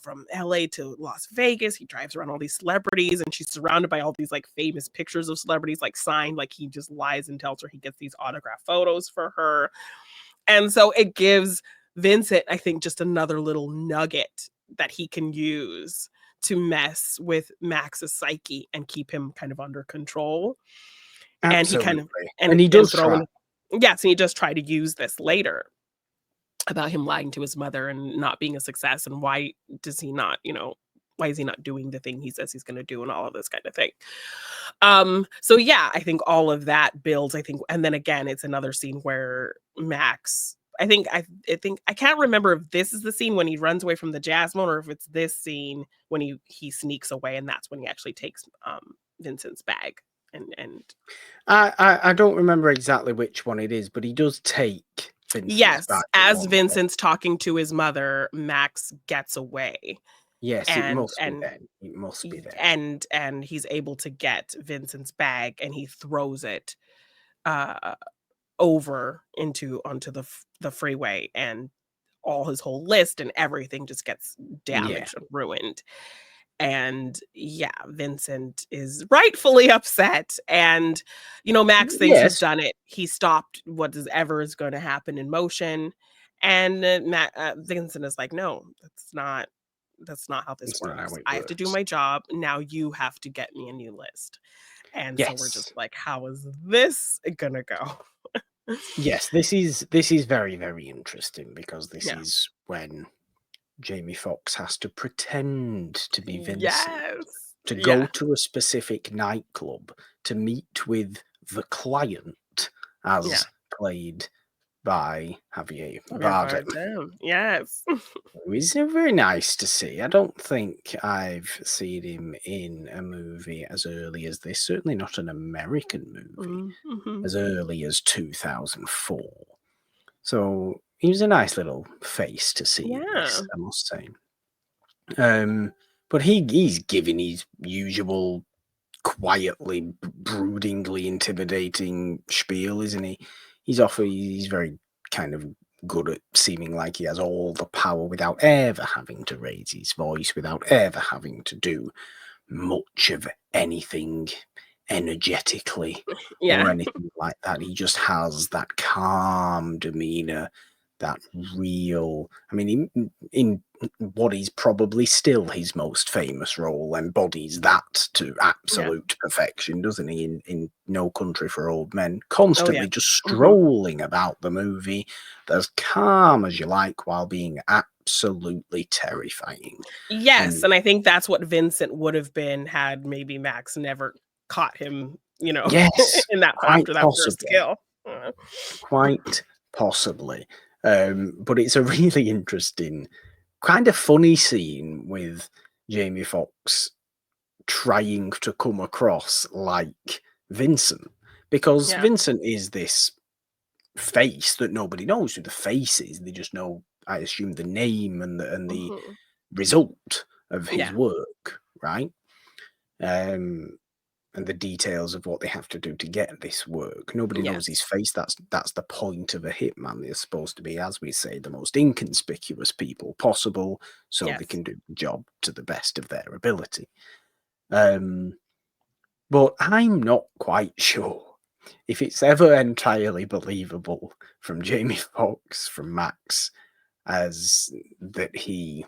from LA to Las Vegas. He drives around all these celebrities, and she's surrounded by all these like famous pictures of celebrities like signed. Like, he just lies and tells her he gets these autograph photos for her. And so it gives Vincent, I think, just another little nugget that he can use to mess with Max's psyche and keep him kind of under control. And he kind Absolutely. of And he and does throw try. in yes, and he does try to use this later about him lying to his mother and not being a success, and does he not, why is he not doing the thing he says he's gonna do, and all of this kind of thing. So yeah, I think all of that builds, I think, and then again, it's another scene where Max, I can't remember if this is the scene when he runs away from the Jasmine, or if it's this scene when he sneaks away, and that's when he actually takes Vincent's bag and I don't remember exactly which one it is, but he does take Vincent's yes, back at as one point. Vincent's talking to his mother, Max gets away, Yes, it and must be then. It must be then. and he's able to get Vincent's bag, and he throws it uh over onto the freeway, and all his whole list and everything just gets Yeah. damaged and ruined. And yeah, Vincent is rightfully upset, and Max thinks he's Yes. done it. He stopped whatever is going to happen in motion, and Vincent is like, "No, that's not how this It's not how works. it I have to do works. my job. Now you have to get me a new list." And so we're just Yes. like, how is this gonna go? Yes, this is very, very interesting because this Yeah. is when Jamie Foxx has to pretend to be Vincent, Yes. to go Yeah. to a specific nightclub to meet with the client, Yeah. as played by Javier Javier Bardem, Bardem. Yes. who is very nice to see. I don't think I've seen him in a movie as early as this, certainly not an American movie, Mhm. as early as 2004. So he was a nice little face to see in Yeah. this, I must say. But he's giving his usual quietly, broodingly intimidating spiel, isn't he? He's very kind of good at seeming like he has all the power without ever having to raise his voice, without ever having to do much of anything energetically or Yeah. anything like that. He just has that calm demeanor, that real. I mean, in what is probably still his most famous role, embodies that to Yeah. absolute perfection, doesn't he? In No Country for Old Men, Oh, yeah. constantly just Mhm. strolling about the movie, as calm as you like, while being absolutely terrifying. Yes, And and I think that's what Vincent would have been had maybe Max never caught him, yes, in that quite after that first possibly. kill. Uh, Quite possibly. But it's a really interesting, kind of funny scene with Jamie Foxx trying to come across like Vincent, because Yeah. Vincent is this face that nobody knows who the face is. They just know, I assume, the name and the Mhm. result of his Yeah. work, right? Um, and the details of what they have to do to get this work. Nobody knows his Yes. face. That's the point of a hitman. They're supposed to be, as we say, the most inconspicuous people possible, so they Yes. can do the job to the best of their ability. Um, but I'm not quite sure if it's ever entirely believable from Jamie Foxx, from Max, as that he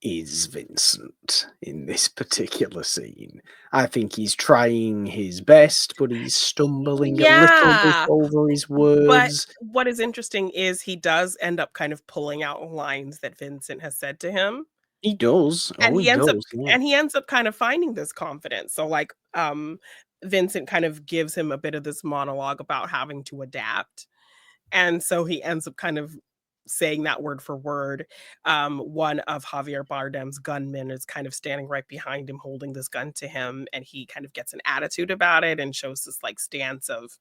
is Vincent in this particular scene. I think he's trying his best, but he's stumbling a little bit Yeah. over his But words. what is interesting is he does end up kind of pulling out lines that Vincent has said to him. He does. And Oh, he does. Yeah. he ends up kind of finding this confidence. So, like, Vincent kind of gives him a bit of this monologue about having to adapt, and so he ends up kind of saying that word for word. One of Javier Bardem's gunmen is kind of standing right behind him, holding this gun to him, and he kind of gets an attitude about it and shows this, like, stance of,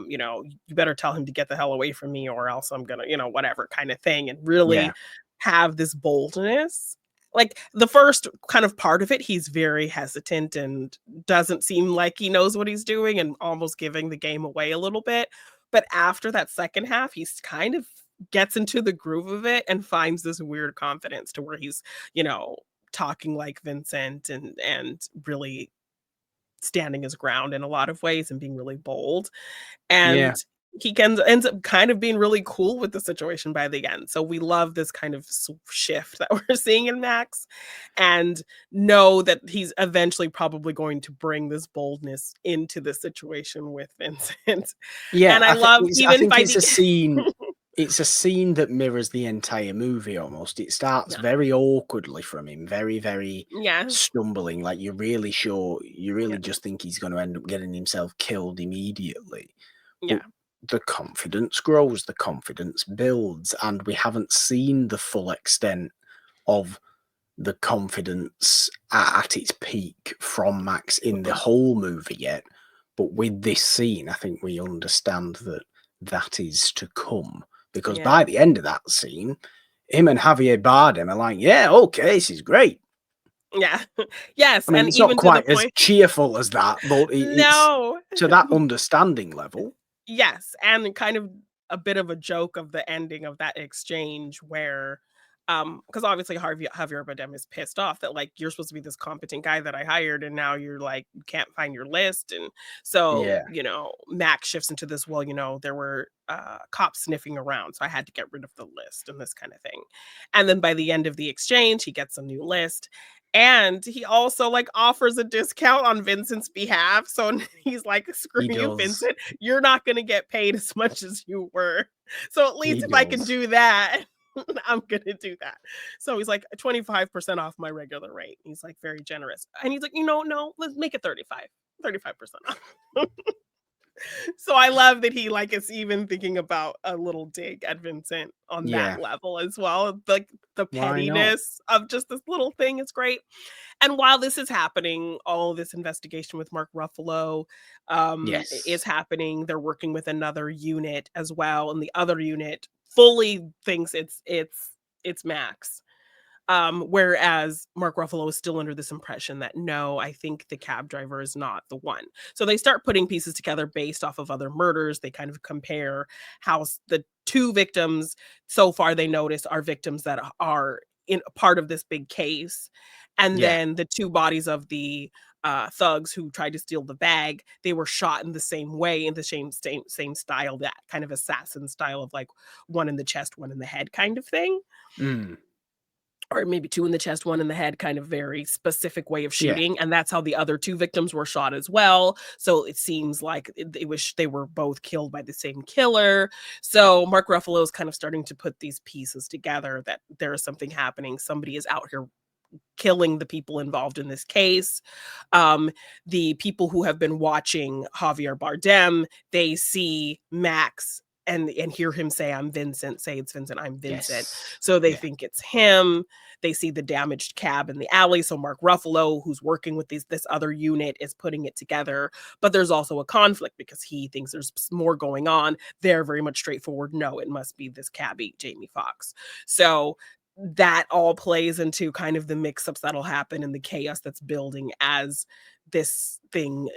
"You better tell him to get the hell away from me or else I'm gonna," whatever kind of thing, and Yeah. really have this boldness. Like, the first kind of part of it, he's very hesitant and doesn't seem like he knows what he's doing and almost giving the game away a little bit. But after that second half, he's kind of gets into the groove of it and finds this weird confidence to where he's, you know, talking like Vincent and really standing his ground in a lot of ways and being really bold. Yeah. And he ends up kind of being really cool with the situation by the end. So we love this kind of shift that we're seeing in Max, and know that he's eventually probably going to bring this boldness into the situation with Vincent. Yeah. And I love I even think by it's the a scene. It's a scene that mirrors the entire movie almost. It starts yeah. very awkwardly from him, very, very Yes. stumbling. Like you're really sure, you really Yeah. just think he's going to end up getting himself killed immediately. But Yeah. the confidence grows, the confidence builds, and we haven't seen the full extent of the confidence at its peak from Max in the whole movie yet. But with this scene, I think we understand that that is to come. Because Yeah. by the end of that scene, him and Javier Bardem are like, yeah, okay, this is great. Yeah. Yes, I mean, and it's not even to the quite as point cheerful as that, but it's No. to that understanding level. Yes, and kind of a bit of a joke of the ending of that exchange where, because obviously Javier Bardem is pissed off that, like, you're supposed to be this competent guy that I hired, and now you're like, you can't find your list. And so, Yeah, Max shifts into this, well, there were cops sniffing around, so I had to get rid of the list and this kind of thing. And then by the end of the exchange, he gets a new list. And he also, like, offers a discount on Vincent's behalf. So he's like, screw he you, does. Vincent, you're not going to get paid as much as you were. So at He least if I can does. do that, I'm going to do that. So he's like, 25% off my regular rate. He's like, very generous. And he's like, no, let's make it 35% off. So I love that he, like, is even thinking about a little dig at Vincent on that Yeah, level as well. Like, the why not? pettiness of just this little thing is great. And while this is happening, all this investigation with Mark Ruffalo is Yes, happening. They're working with another unit as well, and the other unit fully thinks it's Max. Whereas Mark Ruffalo is still under this impression that no, I think the cab driver is not the one. So they start putting pieces together based off of other murders. They kind of compare how the two victims so far they notice are victims that are in part of this big case. And yeah, then the two bodies of the thugs who tried to steal the bag, they were shot in the same way, in the same style, that kind of assassin style of, like, one in the chest, one in the head kind of thing, mm, or maybe 2 in the chest, 1 in the head, kind of very specific way of yeah, shooting, and that's how the other 2 victims were shot as well. So it seems like it was they were both killed by the same killer. So Mark Ruffalo is kind of starting to put these pieces together that there is something happening. Somebody is out here killing the people involved in this case. The people who have been watching Javier Bardem, they see Max and hear him say, "I'm Vincent," say, "It's Vincent, I'm Vincent." yes, So they yeah, think it's him. They see the damaged cab in the alley. So Mark Ruffalo, who's working with this other unit, is putting it together. But there's also a conflict because he thinks there's more going on. They're very much straightforward. No, it must be this cabbie, Jamie Foxx. So that all plays into kind of the mix-ups that'll happen and the chaos that's building as this thing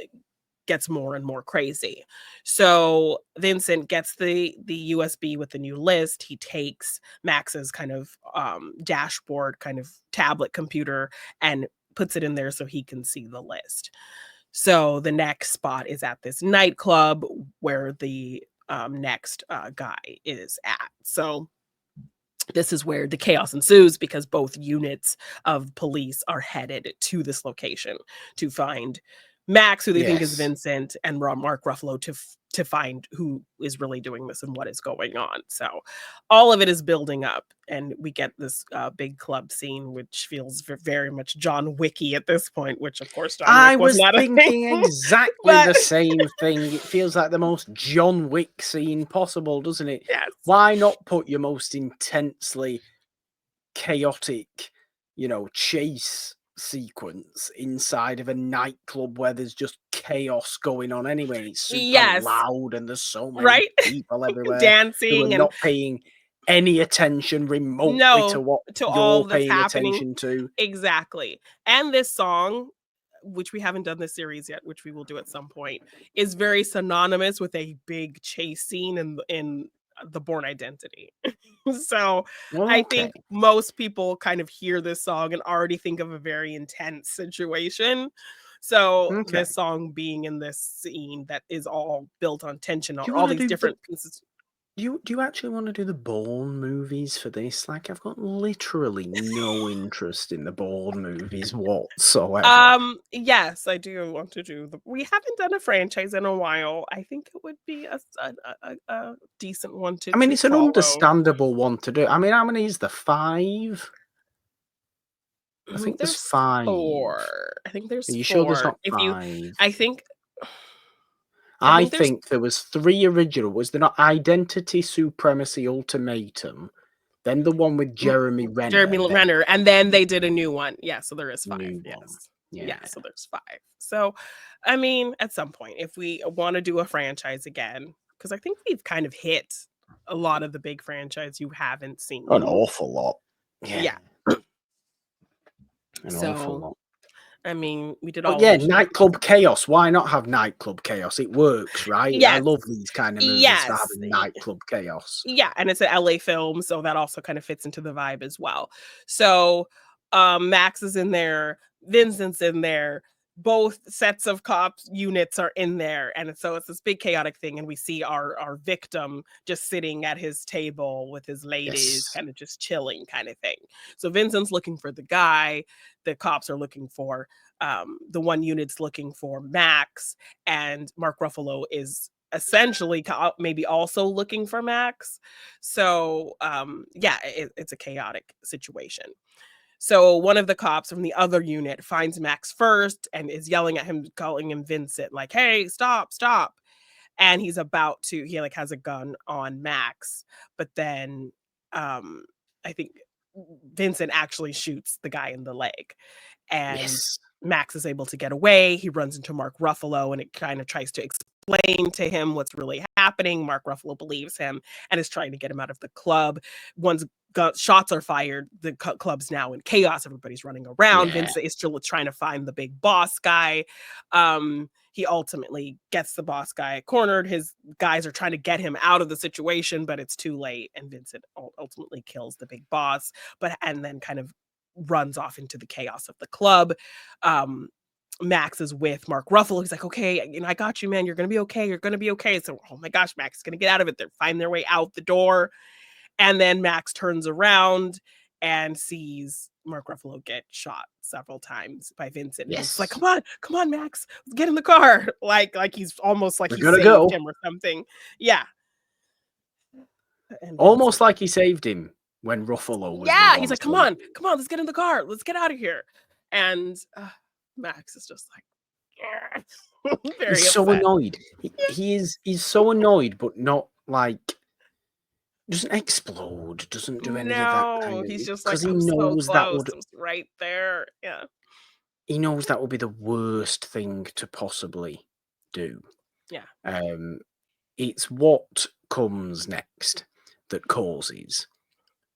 gets more and more crazy. So Vincent gets the USB with the new list. He takes Max's kind of dashboard, kind of tablet computer, and puts it in there so he can see the list. So the next spot is at this nightclub where the next guy is at. So this is where the chaos ensues because both units of police are headed to this location to find Max, who they think is Yes. Vincent, and Mark Ruffalo to find who is really doing this and what is going on. So all of it is building up, and we get this big club scene, which feels very much John Wicky at this point, which of course John I Wick was was not a thinking thing. exactly But the same thing. It feels like the most John Wick scene possible, doesn't it? yes. Why not put your most intensely chaotic, chase sequence inside of a nightclub where there's just chaos going on anyway, and it's super Yes. loud and there's so many Right? people everywhere who are Dancing and not paying any attention remotely to no what to you're all that's paying happening. attention to. Exactly. And this song, which we haven't done this series yet, which we will do at some point, is very synonymous with a big chase scene in the Bourne Identity. So I think Okay. most people kind of hear this song and already think of a very intense situation. So Okay. this song being in this scene that is all built on tension, Do you all want to these do different pieces. do you actually want to do the Bourne movies for this? Like, I've got literally no interest in the Bourne movies whatsoever. Yes, I do want to do we haven't done a franchise in a while. I think it would be a decent one I mean, to it's an follow. understandable one to do. I mean, how many is there? 5? I think there's 5. 4. I think there's Are you 4. sure there's not If 5? you I think I there's think there was 3 original. Was there not Identity, Supremacy, Ultimatum? Then the one with Jeremy Renner. Jeremy then Renner, and then they did a new one. Yeah, so there is 5. new one. Yes. Yeah. Yeah, so there's 5. So, I mean, at some point, if we want to do a franchise again, because I think we've kind of hit a lot of the big franchise you haven't seen. An awful lot. Yeah. An awful lot. I mean, we did But all yeah, of nightclub chaos. Why not have nightclub chaos? It works, right? I Yes. love these kind of movies Yes. for having nightclub chaos. Yeah, and it's an LA film, so that also kind of fits into the vibe as well. So Max is in there, Vincent's in there, both sets of cops units are in there, and so it's this big chaotic thing, and we see our victim just sitting at his table with his ladies, Yes. kind of just chilling kind of thing. So Vincent's looking for the guy, the cops are looking for the one unit's looking for Max, and Mark Ruffalo is essentially maybe also looking for Max. So yeah, it's a chaotic situation. So one of the cops from the other unit finds Max first and is yelling at him, calling him Vincent, like, hey, stop. And he's about to, he like has a gun on Max, but then I think Vincent actually shoots the guy in the leg. And Yes. Max is able to get away. He runs into Mark Ruffalo and it kind of tries to explain to him what's really happening. Mark Ruffalo believes him and is trying to get him out of the club. Once shots are fired, the club's now in chaos. Everybody's running around. Yeah. Vincent is still trying to find the big boss guy. He ultimately gets the boss guy cornered. His guys are trying to get him out of the situation, but it's too late. And Vincent ultimately kills the big boss, and then kind of runs off into the chaos of the club. Max is with Mark Ruffalo. He's like, okay, I got you, man. You're going to be okay. You're going to be okay. So, oh my gosh, Max is going to get out of it. They're finding their way out the door. And then Max turns around and sees Mark Ruffalo get shot several times by Vincent. Yes. And it's like, come on, Max, let's get in the car. Like he's almost like he saved him or something. Yeah. And almost Vincent, like he saved him when Ruffalo was. Yeah, he's like, come on, let's get in the car. Let's get out of here. And Max is just like, he's upset. So annoyed. He's so annoyed, but not like, doesn't explode, doesn't do any of that kind of. He's just like, he knows so that would right there. Yeah. He knows that would be the worst thing to possibly do. Yeah. It's what comes next that causes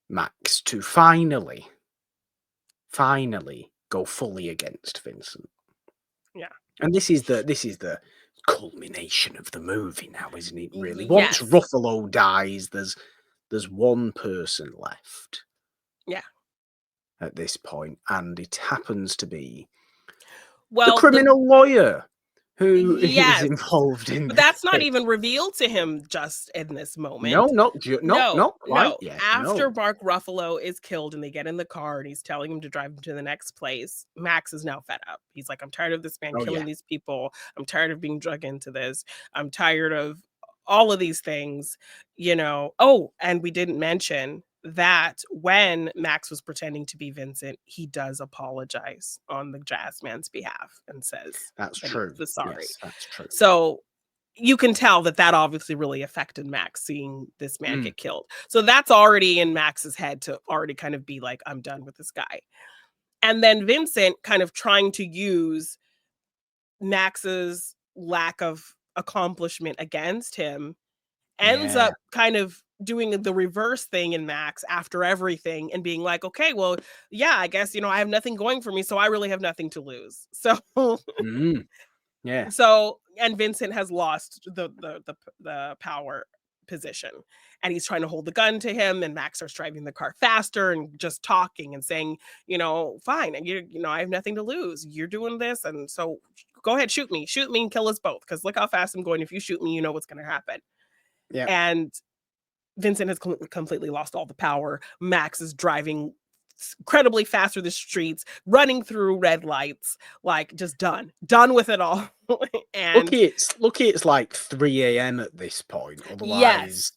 Max to finally go fully against Vincent. Yeah. And this is the culmination of the movie now, isn't it, really? Once Ruffalo dies, there's one person left. Yeah. At this point, and it happens to be the criminal lawyer who is Yes. involved in But this that's not case. even revealed to him just in this No, moment. not quite No. yet. After No. Mark Ruffalo is killed and they get in the car and he's telling him to drive him to the next place, Max is now fed up. He's like, I'm tired of this man Oh killing yeah. these people. I'm tired of being drug into this. I'm tired of all of these things, you know. Oh, and we didn't mention that when Max was pretending to be Vincent, he does apologize on the jazz man's behalf and says That's that he true. was sorry. Yes, that's true. So you can tell that that obviously really affected Max seeing this man get killed. So that's already in Max's head to already kind of be like, I'm done with this guy. And then Vincent kind of trying to use Max's lack of accomplishment against him ends Yeah. up kind of doing the reverse thing in Max after everything and being like, okay, well, yeah, I guess, you know, I have nothing going for me, so I really have nothing to lose. So Mm. Yeah. so and Vincent has lost the power position and he's trying to hold the gun to him and Max starts driving the car faster and just talking and saying, you know, fine, and you know, I have nothing to lose. You're doing this and so go ahead, shoot me and kill us both because look how fast I'm going. If you shoot me, you know what's going to happen. Yeah. And Vincent has completely lost all the power. Max is driving incredibly fast through the streets, running through red lights, like just done with it all. And Lucky it's like 3 a.m. at this point. yes, Otherwise,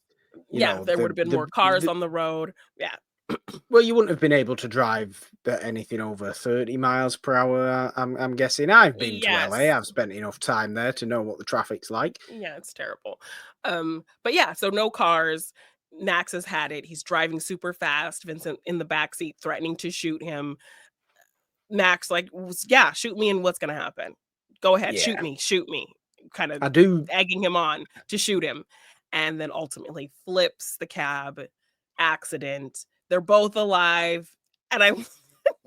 you yeah, know, there would have been more cars on the road. Yeah, well, you wouldn't have been able to drive anything over 30 miles per hour. I'm guessing. I've been to LA. yes, I've spent enough time there to know what the traffic's like. yeah, it's terrible. But yeah, so no cars. Max has had it. He's driving super fast. Vincent in the backseat threatening to shoot him. Max like, yeah, shoot me, and what's gonna happen? Go ahead, Yeah, shoot me, kind of I do. egging him on to shoot him, and then ultimately flips the cab, accident. They're both alive, and I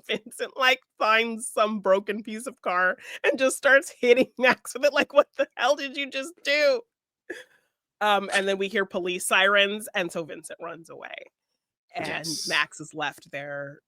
Vincent like finds some broken piece of car and just starts hitting Max with it. Like, what the hell did you just do? And then we hear police sirens, and so Vincent runs away, and Yes. Max is left there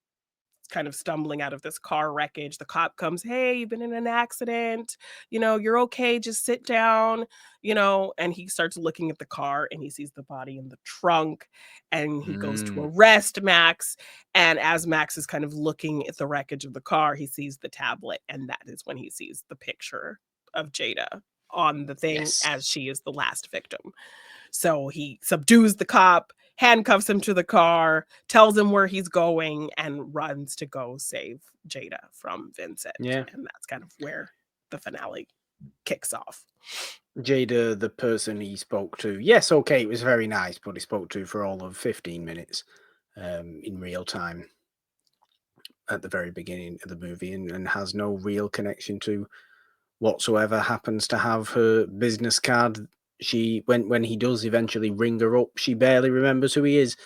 kind of stumbling out of this car wreckage. The cop comes, "Hey, you've been in an accident. You know, you're okay. Just sit down." You know, and he starts looking at the car and he sees the body in the trunk and he goes to Mm, arrest Max. And as Max is kind of looking at the wreckage of the car, he sees the tablet. And that is when he sees the picture of Jada on the thing yes. as she is the last victim. So he subdues the cop, handcuffs him to the car, tells him where he's going, and runs to go save Jada from Vincent. Yeah. And that's kind of where the finale kicks off. Jada, the person he spoke to, yes, okay, it was very nice, but he spoke to for all of 15 minutes in real time at the very beginning of the movie and has no real connection to whatsoever. Happens to have her business card. She when he does eventually ring her up, she barely remembers who he is.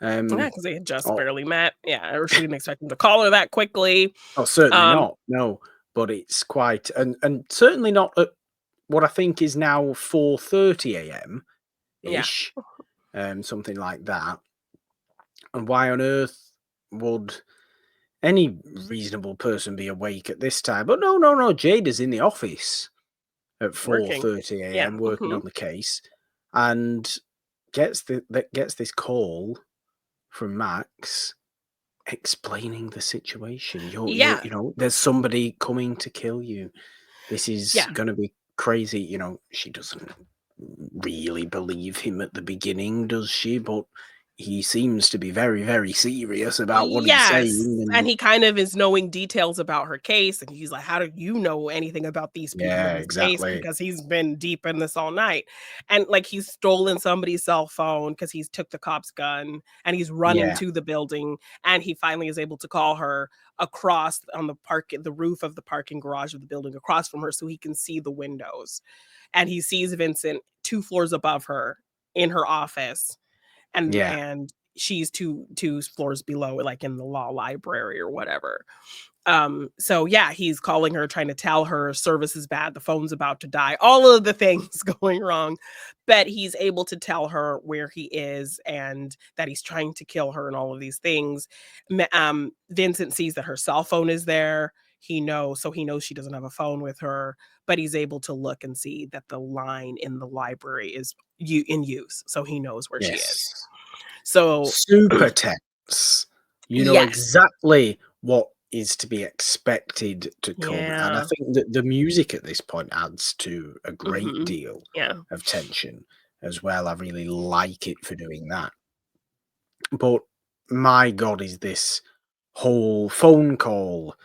Yeah, Um, because they had just oh, barely met. Yeah, or she didn't expect him to call her that quickly. oh, certainly Um, not. No, but it's quite and certainly not at what I think is now 4:30 a.m. yeah. ish, something like that. And why on earth would any reasonable person be awake at this time? But no. Jada's in the office at Working. 4:30 Yeah. a.m. working on the case, and gets this call from Max explaining the situation. Yeah. You know, there's somebody coming to kill you. This is Yeah. gonna be crazy. You know, she doesn't really believe him at the beginning, does she? But he seems to be very, very serious about what he's Yes, saying, and and he kind of is knowing details about her case, and he's like, "How do you know anything about these people in yeah, this case?" exactly. Because he's been deep in this all night, and, like, he's stolen somebody's cell phone because he's took the cop's gun, and he's running Yeah, to the building, and he finally is able to call her across on the roof of the parking garage of the building across from her so he can see the windows, and he sees Vincent 2 floors above her in her office, yeah, and she's two floors below, like in the law library or whatever. So yeah, he's calling her, trying to tell her service is bad, the phone's about to die, all of the things going wrong. But he's able to tell her where he is and that he's trying to kill her and all of these things. Vincent sees that her cell phone is there. he knows she doesn't have a phone with her, but he's able to look and see that the line in the library is in use, so he knows where she is. Yes. So Super tense. You know yes. exactly what is to be expected to come, and I Yeah. think that the music at this point adds to a great Mhm. deal Yeah. of tension as well. I really like it for doing that. But my God, is this whole phone call,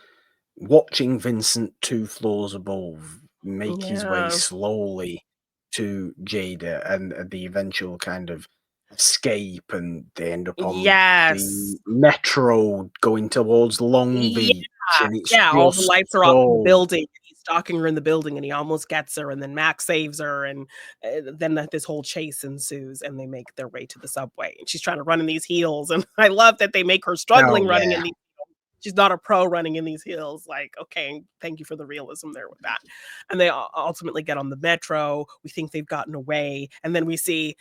watching Vincent 2 floors above make his way Yeah. slowly to Jada and the eventual kind of escape, and they end up on Yes. the metro going towards Long Yeah. Beach, and it's Yeah, all the just lights are off in the so building, he's stalking her in the building, and he almost gets her, and then Max saves her, and, then this whole chase ensues, and they make their way to the subway, and she's trying to run in these heels, and I love that they make her oh, struggling running yeah. in these heels. She's not a pro running in these heels, like, okay, thank you for the realism there with that, and they ultimately get on the metro, we think they've gotten away, and then we see,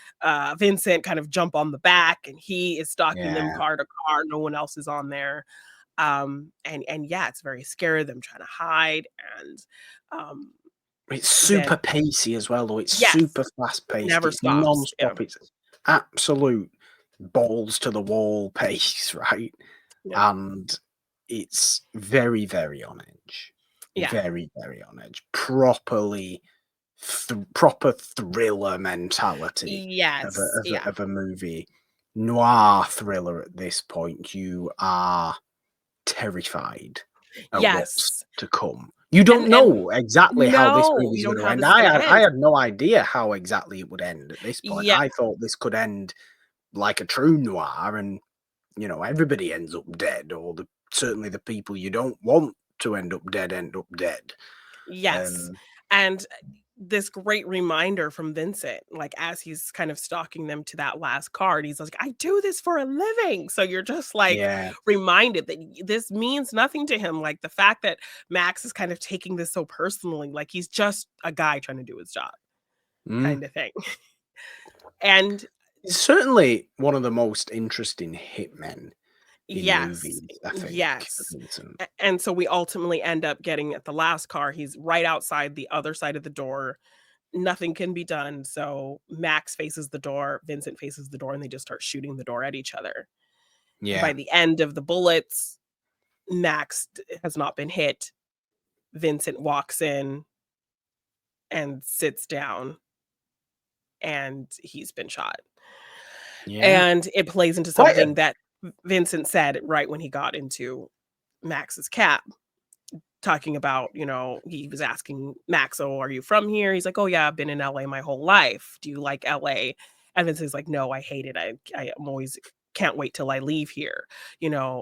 Vincent kind of jump on the back, and he is stalking them Yeah. car to car, no one else is on there. And yeah, it's very scary, them trying to hide, and um It's then super pacey as well, though. It's yes, super fast-paced, never it's stops. Yeah. non-stop, it's absolute balls to the wall pace, right? Yeah. And it's very, very on edge. Yeah. Very, very on edge. Proper thriller mentality Yes. Yeah. of a movie. Noir thriller at this point. You are terrified at what's Yes. to come. You don't And know exactly how this no, movie's you don't know gonna how end. this is gonna I end. had no idea how exactly it would end at this point. Yeah. I thought this could end like a true noir, and everybody ends up dead, or certainly the people you don't want to end up dead end up dead. Yes. Um, And this great reminder from Vincent, like as he's kind of stalking them to that last card, he's like, I do this for a living. So you're just like yeah, reminded that this means nothing to him. Like the fact that Max is kind of taking this so personally, like he's just a guy trying to do his job, mm. kind of thing. And It's certainly one of the most interesting hitmen in yes, movies, I think, yes. Vincent. And so we ultimately end up getting at the last car. He's right outside the other side of the door. Nothing can be done. So Max faces the door, Vincent faces the door, and they just start shooting the door at each other. And Yeah, by the end of the bullets, Max has not been hit. Vincent walks in and sits down, and he's been shot. yeah. And it plays into Quite a something that Vincent said right when he got into Max's cab, talking about, he was asking Max, "Oh, are you from here?" He's like, "Oh yeah, I've been in LA my whole life. Do you like LA?" And Vincent's like, "No, I hate it. I'm always can't wait till I leave here.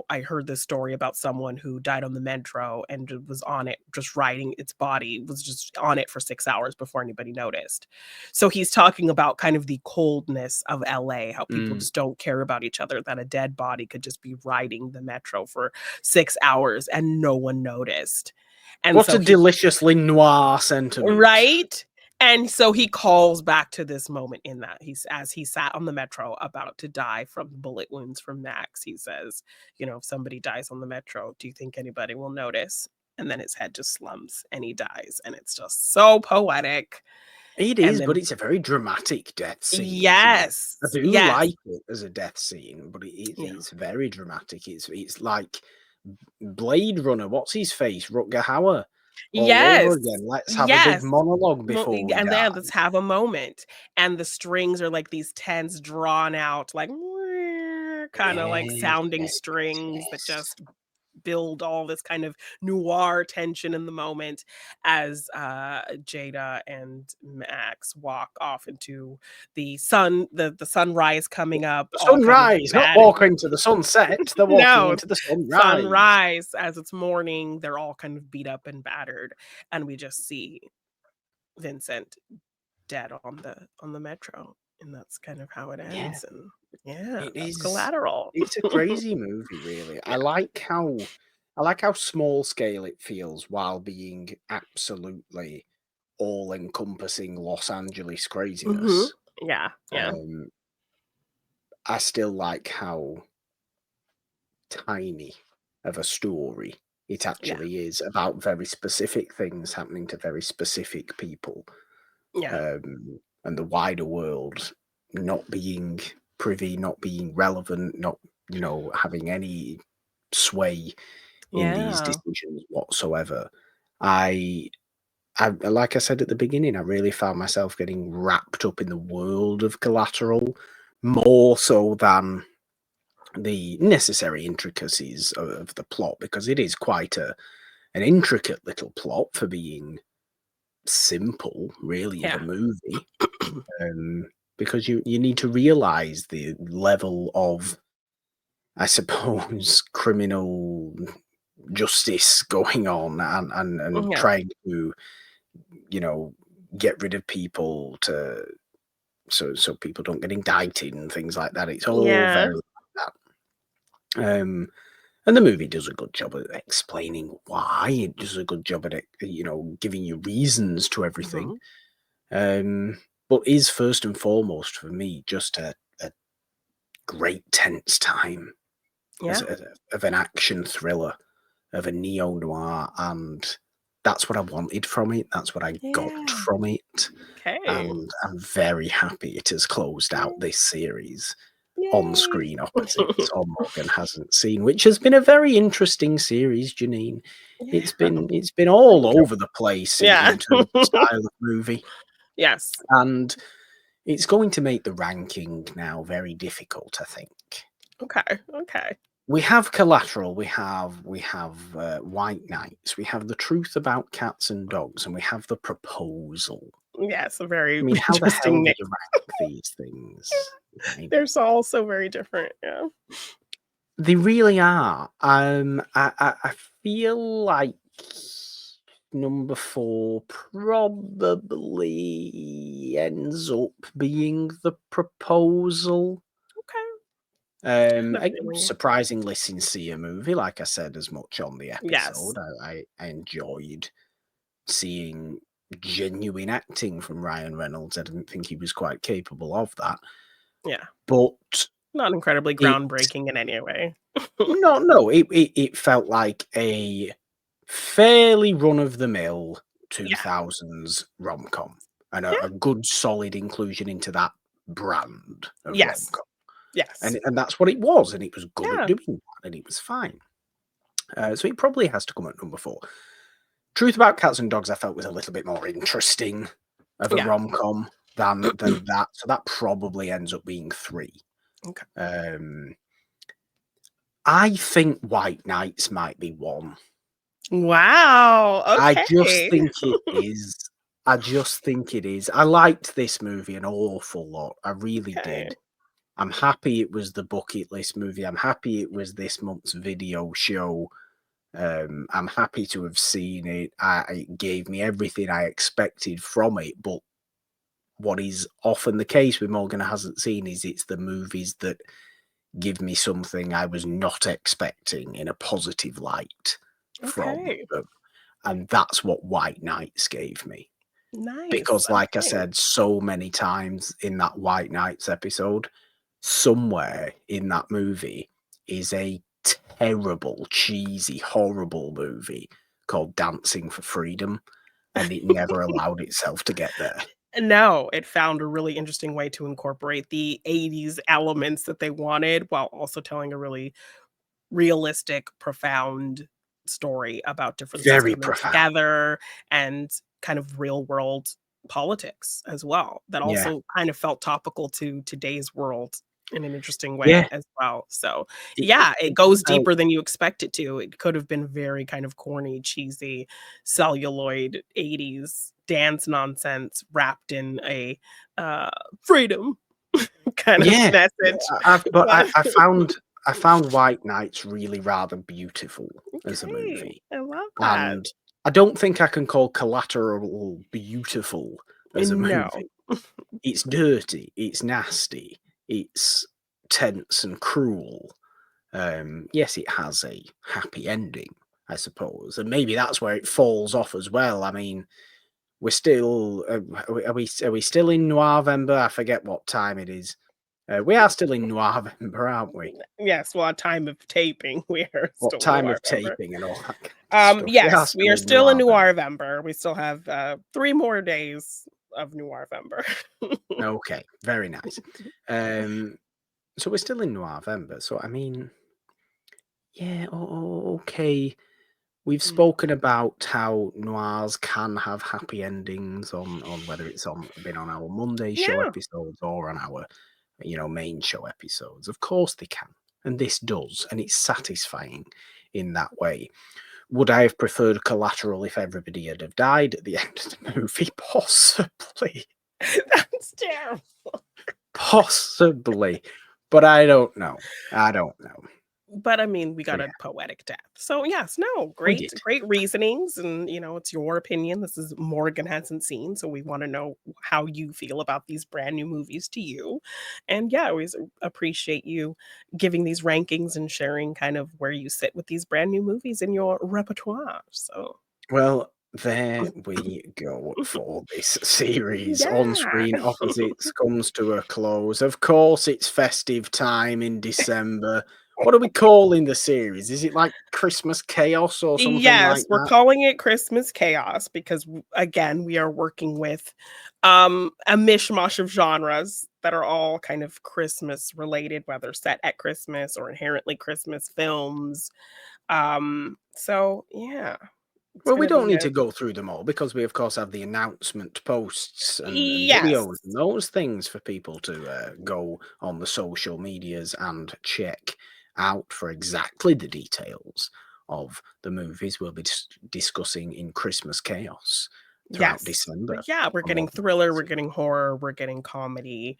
I heard this story about someone who died on the metro and was on it, just riding its body, was just on it for 6 hours before anybody noticed." So he's talking about kind of the coldness of LA, how people mm. just don't care about each other, that a dead body could just be riding the metro for 6 hours and no one noticed. And What so a he deliciously noir sentiment. right? And so he calls back to this moment in that as he sat on the metro about to die from bullet wounds from Max, he says, "If somebody dies on the metro, do you think anybody will notice?" And then his head just slumps and he dies. And it's just so poetic. It And is, but then it's a very dramatic death scene, isn't it? I yes, do yes, like it as a death scene, but yeah. it's very dramatic. It's like Blade Runner. What's his face? Rutger Hauer all over Yes, again. Let's have a big yes. monologue Well, before we and die. then let's have a moment. And the strings are like these tense, drawn out, like kind of like Yes, sounding yes, strings that yes. just build all this kind of noir tension in the moment as Jada and Max walk off into the sunrise coming up, The all kind of sunrise, not bad. walking to the sunset. They're walking No, into the sunrise. sunrise as it's morning. They're all kind of beat up and battered, and we just see Vincent dead on the metro, and that's kind of how it Yeah, ends. And yeah, it that's is. Collateral. It's a crazy movie, really. Yeah. I like how small scale it feels while being absolutely all encompassing Los Angeles Mhm. craziness. Yeah, yeah. Um, I still like how tiny of a story It actually is about very specific things happening to very specific people. Yeah. And the wider world not being privy, not being relevant, not, having any sway in these Yeah. decisions whatsoever. I like I said at the beginning, I really found myself getting wrapped up in the world of Collateral more so than the necessary intricacies of the plot, because it is quite an intricate little plot for being simple, really, of a Yeah. movie. Because you need to realize the level of, I suppose, criminal justice going on, and Yeah. trying to, get rid of people so people don't get indicted and things like that. It's all Yeah. very like that. And the movie does a good job at explaining why. It does a good job at giving you reasons to everything. But is first and foremost for me just a great tense time Yeah. of an action thriller, of a neo noir, and that's what I wanted from it. That's what I got Yeah. from it, Okay. and I'm very happy it has closed out this series on Yay. screen opposite Tom Morgan hasn't seen, which has been a very interesting series, Jeannine. It's Yeah. been all over the place Yeah. in terms of style of movie, Yes. and it's going to make the ranking now very difficult, I think. Okay. Okay. We have Collateral, we have White Knights, we have The Truth About Cats and Dogs, and we have The Proposal. Yes, a very I mean, how the hell interesting do name. you rank these things? They're all so very different. Yeah. They really are. I feel like number 4 probably ends up being The Proposal. Okay. A Definitely. surprisingly sincere movie, like I said as much on the Yes. episode. I enjoyed seeing genuine acting from Ryan Reynolds. I didn't think he was quite capable of that. Yeah. But Not incredibly it groundbreaking in any way. no, it felt like a fairly run-of-the-mill Yeah. 2000s rom-com, and Yeah. a good solid inclusion into that brand of Yes. rom-com. Yes. And that's what it was, and it was good at Yeah. doing that, and it was fine. So it probably has to come at number 4. Truth About Cats and Dogs, I felt was a little bit more interesting of a Yeah. rom-com than that, so that probably ends up being 3. Okay. I think White Knights might be 1. Wow. I just Okay. think it is. I just think it is. I liked this movie an awful lot. I really Okay. did. I'm happy it was the bucket list movie. I'm happy it was this month's video show. I'm happy to have seen it. It gave me everything I expected from it. But what is often the case with Morgan Hasn't Seen is it's the movies that give me something I was not expecting in a positive light from Okay. them. And that's what White Knights gave me. Nice. Because, like I Okay. said so many times in that White Knights episode, somewhere in that movie is a terrible, cheesy, horrible movie called Dancing for Freedom, and it never allowed itself to get there. No, it found a really interesting way to incorporate the 80s elements that they wanted while also telling a really realistic, profound story about differences Very coming profound. together and kind of real world politics as well. That Yeah. also kind of felt topical to today's world in an interesting way Yeah. as well. So, It, it, yeah, it it goes felt deeper than you expect it to. It could have been very kind of corny, cheesy, celluloid 80s dance nonsense wrapped in a freedom kind of yeah. message. But But I found White Knights really rather beautiful as a okay, movie. I love that. And I don't think I can call Collateral beautiful as a No. movie. It's dirty, it's nasty, it's tense and cruel. Yes, it has a happy ending, I suppose, and maybe that's where it falls off as well. I mean, we're still are we still in November? I forget what time it is. We are still in November, aren't we? Yes, well, at time of taping, we are What still time of November. taping and all that kind of stuff. Yes, we are still in November. November. We still have 3 more days of November. Okay, very nice. So we're still in November. So I mean, yeah, okay. We've spoken about how noirs can have happy endings on whether it's been on our Monday show Yeah. episodes or on our main show episodes. Of course they can, and this does, and it's satisfying in that way. Would I have preferred Collateral if everybody had have died at the end of the movie? Possibly. That's terrible. Possibly. But I don't know. But I mean, we got Yeah. a poetic death. So yes, no, We great, did. great reasonings. And it's your opinion. This is Morgan hasn't seen. So we want to know how you feel about these brand new movies to you. And yeah, I always appreciate you giving these rankings and sharing kind of where you sit with these brand new movies in your repertoire. So Well, there we go for this series. yeah. On Screen Opposites comes to a close. Of course, it's festive time in December. What are we calling the series? Is it like Christmas Chaos or something Yes, like we're that? calling it Christmas Chaos because again, we are working with a mishmash of genres that are all kind of Christmas related, whether set at Christmas or inherently Christmas films. So yeah, it's Well, we gonna don't be need to go through them all because we, of course, have the announcement posts and yes. videos and those things for people to go on the social medias and check out for exactly the details of the movies we'll be discussing in Christmas Chaos throughout December. Yeah, we're on getting all the thriller, we're movies. getting horror, we're getting comedy,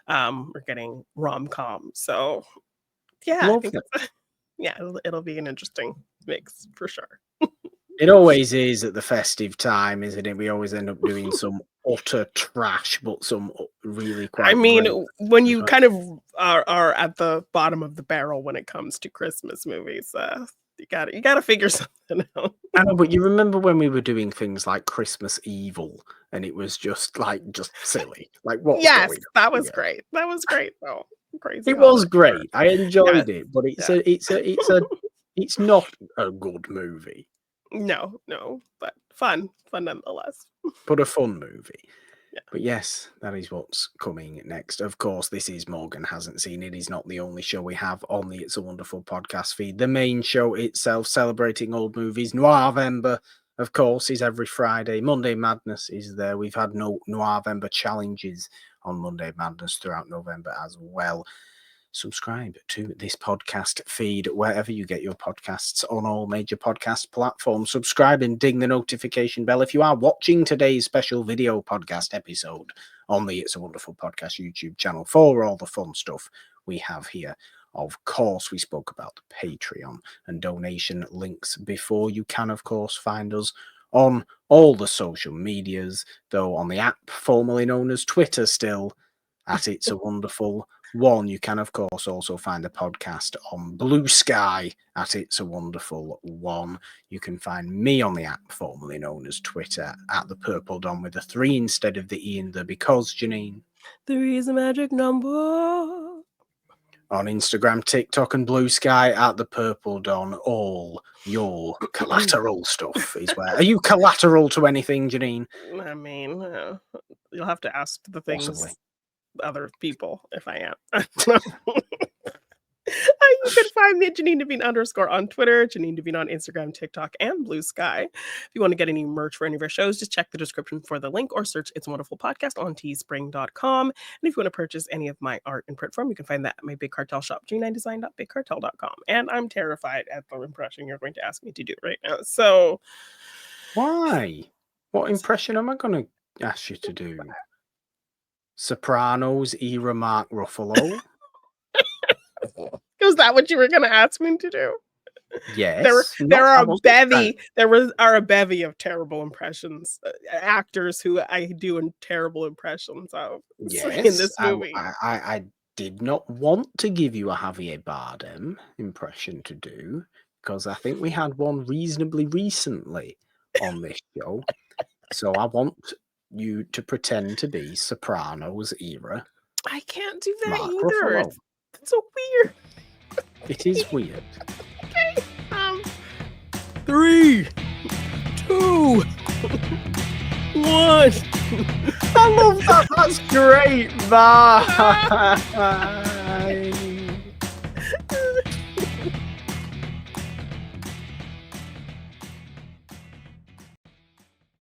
we're getting rom-com. So yeah, I think Lovely. it's yeah, it'll be an interesting mix for sure. It always is at the festive time, isn't it? We always end up doing some utter trash, but some really I quite mean, great when as you well. kind of are at the bottom of the barrel when it comes to Christmas movies, you gotta figure something out. I know, but you remember when we were doing things like Christmas Evil, and it was just silly. Like, what's Yes, going that on was here? great. That was great though. Crazy It was holiday. Sure. great. I Yes. enjoyed it, but Yeah. it's not a good movie, No, but fun nonetheless. but a fun movie. Yeah. But yes, that is what's coming next. Of course, this is Morgan Hasn't Seen It. Is not the only show we have on the It's a Wonderful podcast feed. The main show itself, celebrating old movies, Noirvember, of course, is every Friday. Monday Madness is there. We've had no Noirvember challenges on Monday Madness throughout November as well. Subscribe to this podcast feed wherever you get your podcasts on all major podcast platforms. Subscribe and ding the notification bell if you are watching today's special video podcast episode on the It's a Wonderful Podcast YouTube channel for all the fun stuff we have here. Of course, we spoke about the Patreon and donation links before. You can, of course, find us on all the social medias, though on the app formerly known as Twitter still, at It's a Wonderful One. You can, of course, also find the podcast on Blue Sky at It's a Wonderful One. You can find me on the app formerly known as Twitter at the Purple Don with a 3 instead of the E in the because, Jeannine. 3 is a magic number. On Instagram, TikTok, and Blue Sky at the Purple Don. All your collateral stuff is where. Are you collateral to anything, Jeannine? I mean, you'll have to ask the Possibly. things other people if I am. You can find me at Jeannine Devine _ on Twitter, Jeannine Devine on Instagram, TikTok, and Blue Sky. If you want to get any merch for any of our shows, just check the description for the link or search It's a Wonderful Podcast on teespring.com. And if you want to purchase any of my art in print form, you can find that at my Big Cartel shop, Jeannine9design.bigcartel.com. And I'm terrified at the impression you're going to ask me to do right now. So why? What impression am I going to ask you to do? Sopranos era Mark Ruffalo? is that what you were going to ask me to do? Yes. There are a bevy of terrible impressions, actors who I do in terrible impressions of in this movie. I did not want to give you a Javier Bardem impression to do because I think we had one reasonably recently on this show. So I want you to pretend to be Sopranos era I can't do that Mark either. Ruffalo. It's so weird. It is weird. Okay. 3, 2, 1. I love that. That's great. Bye.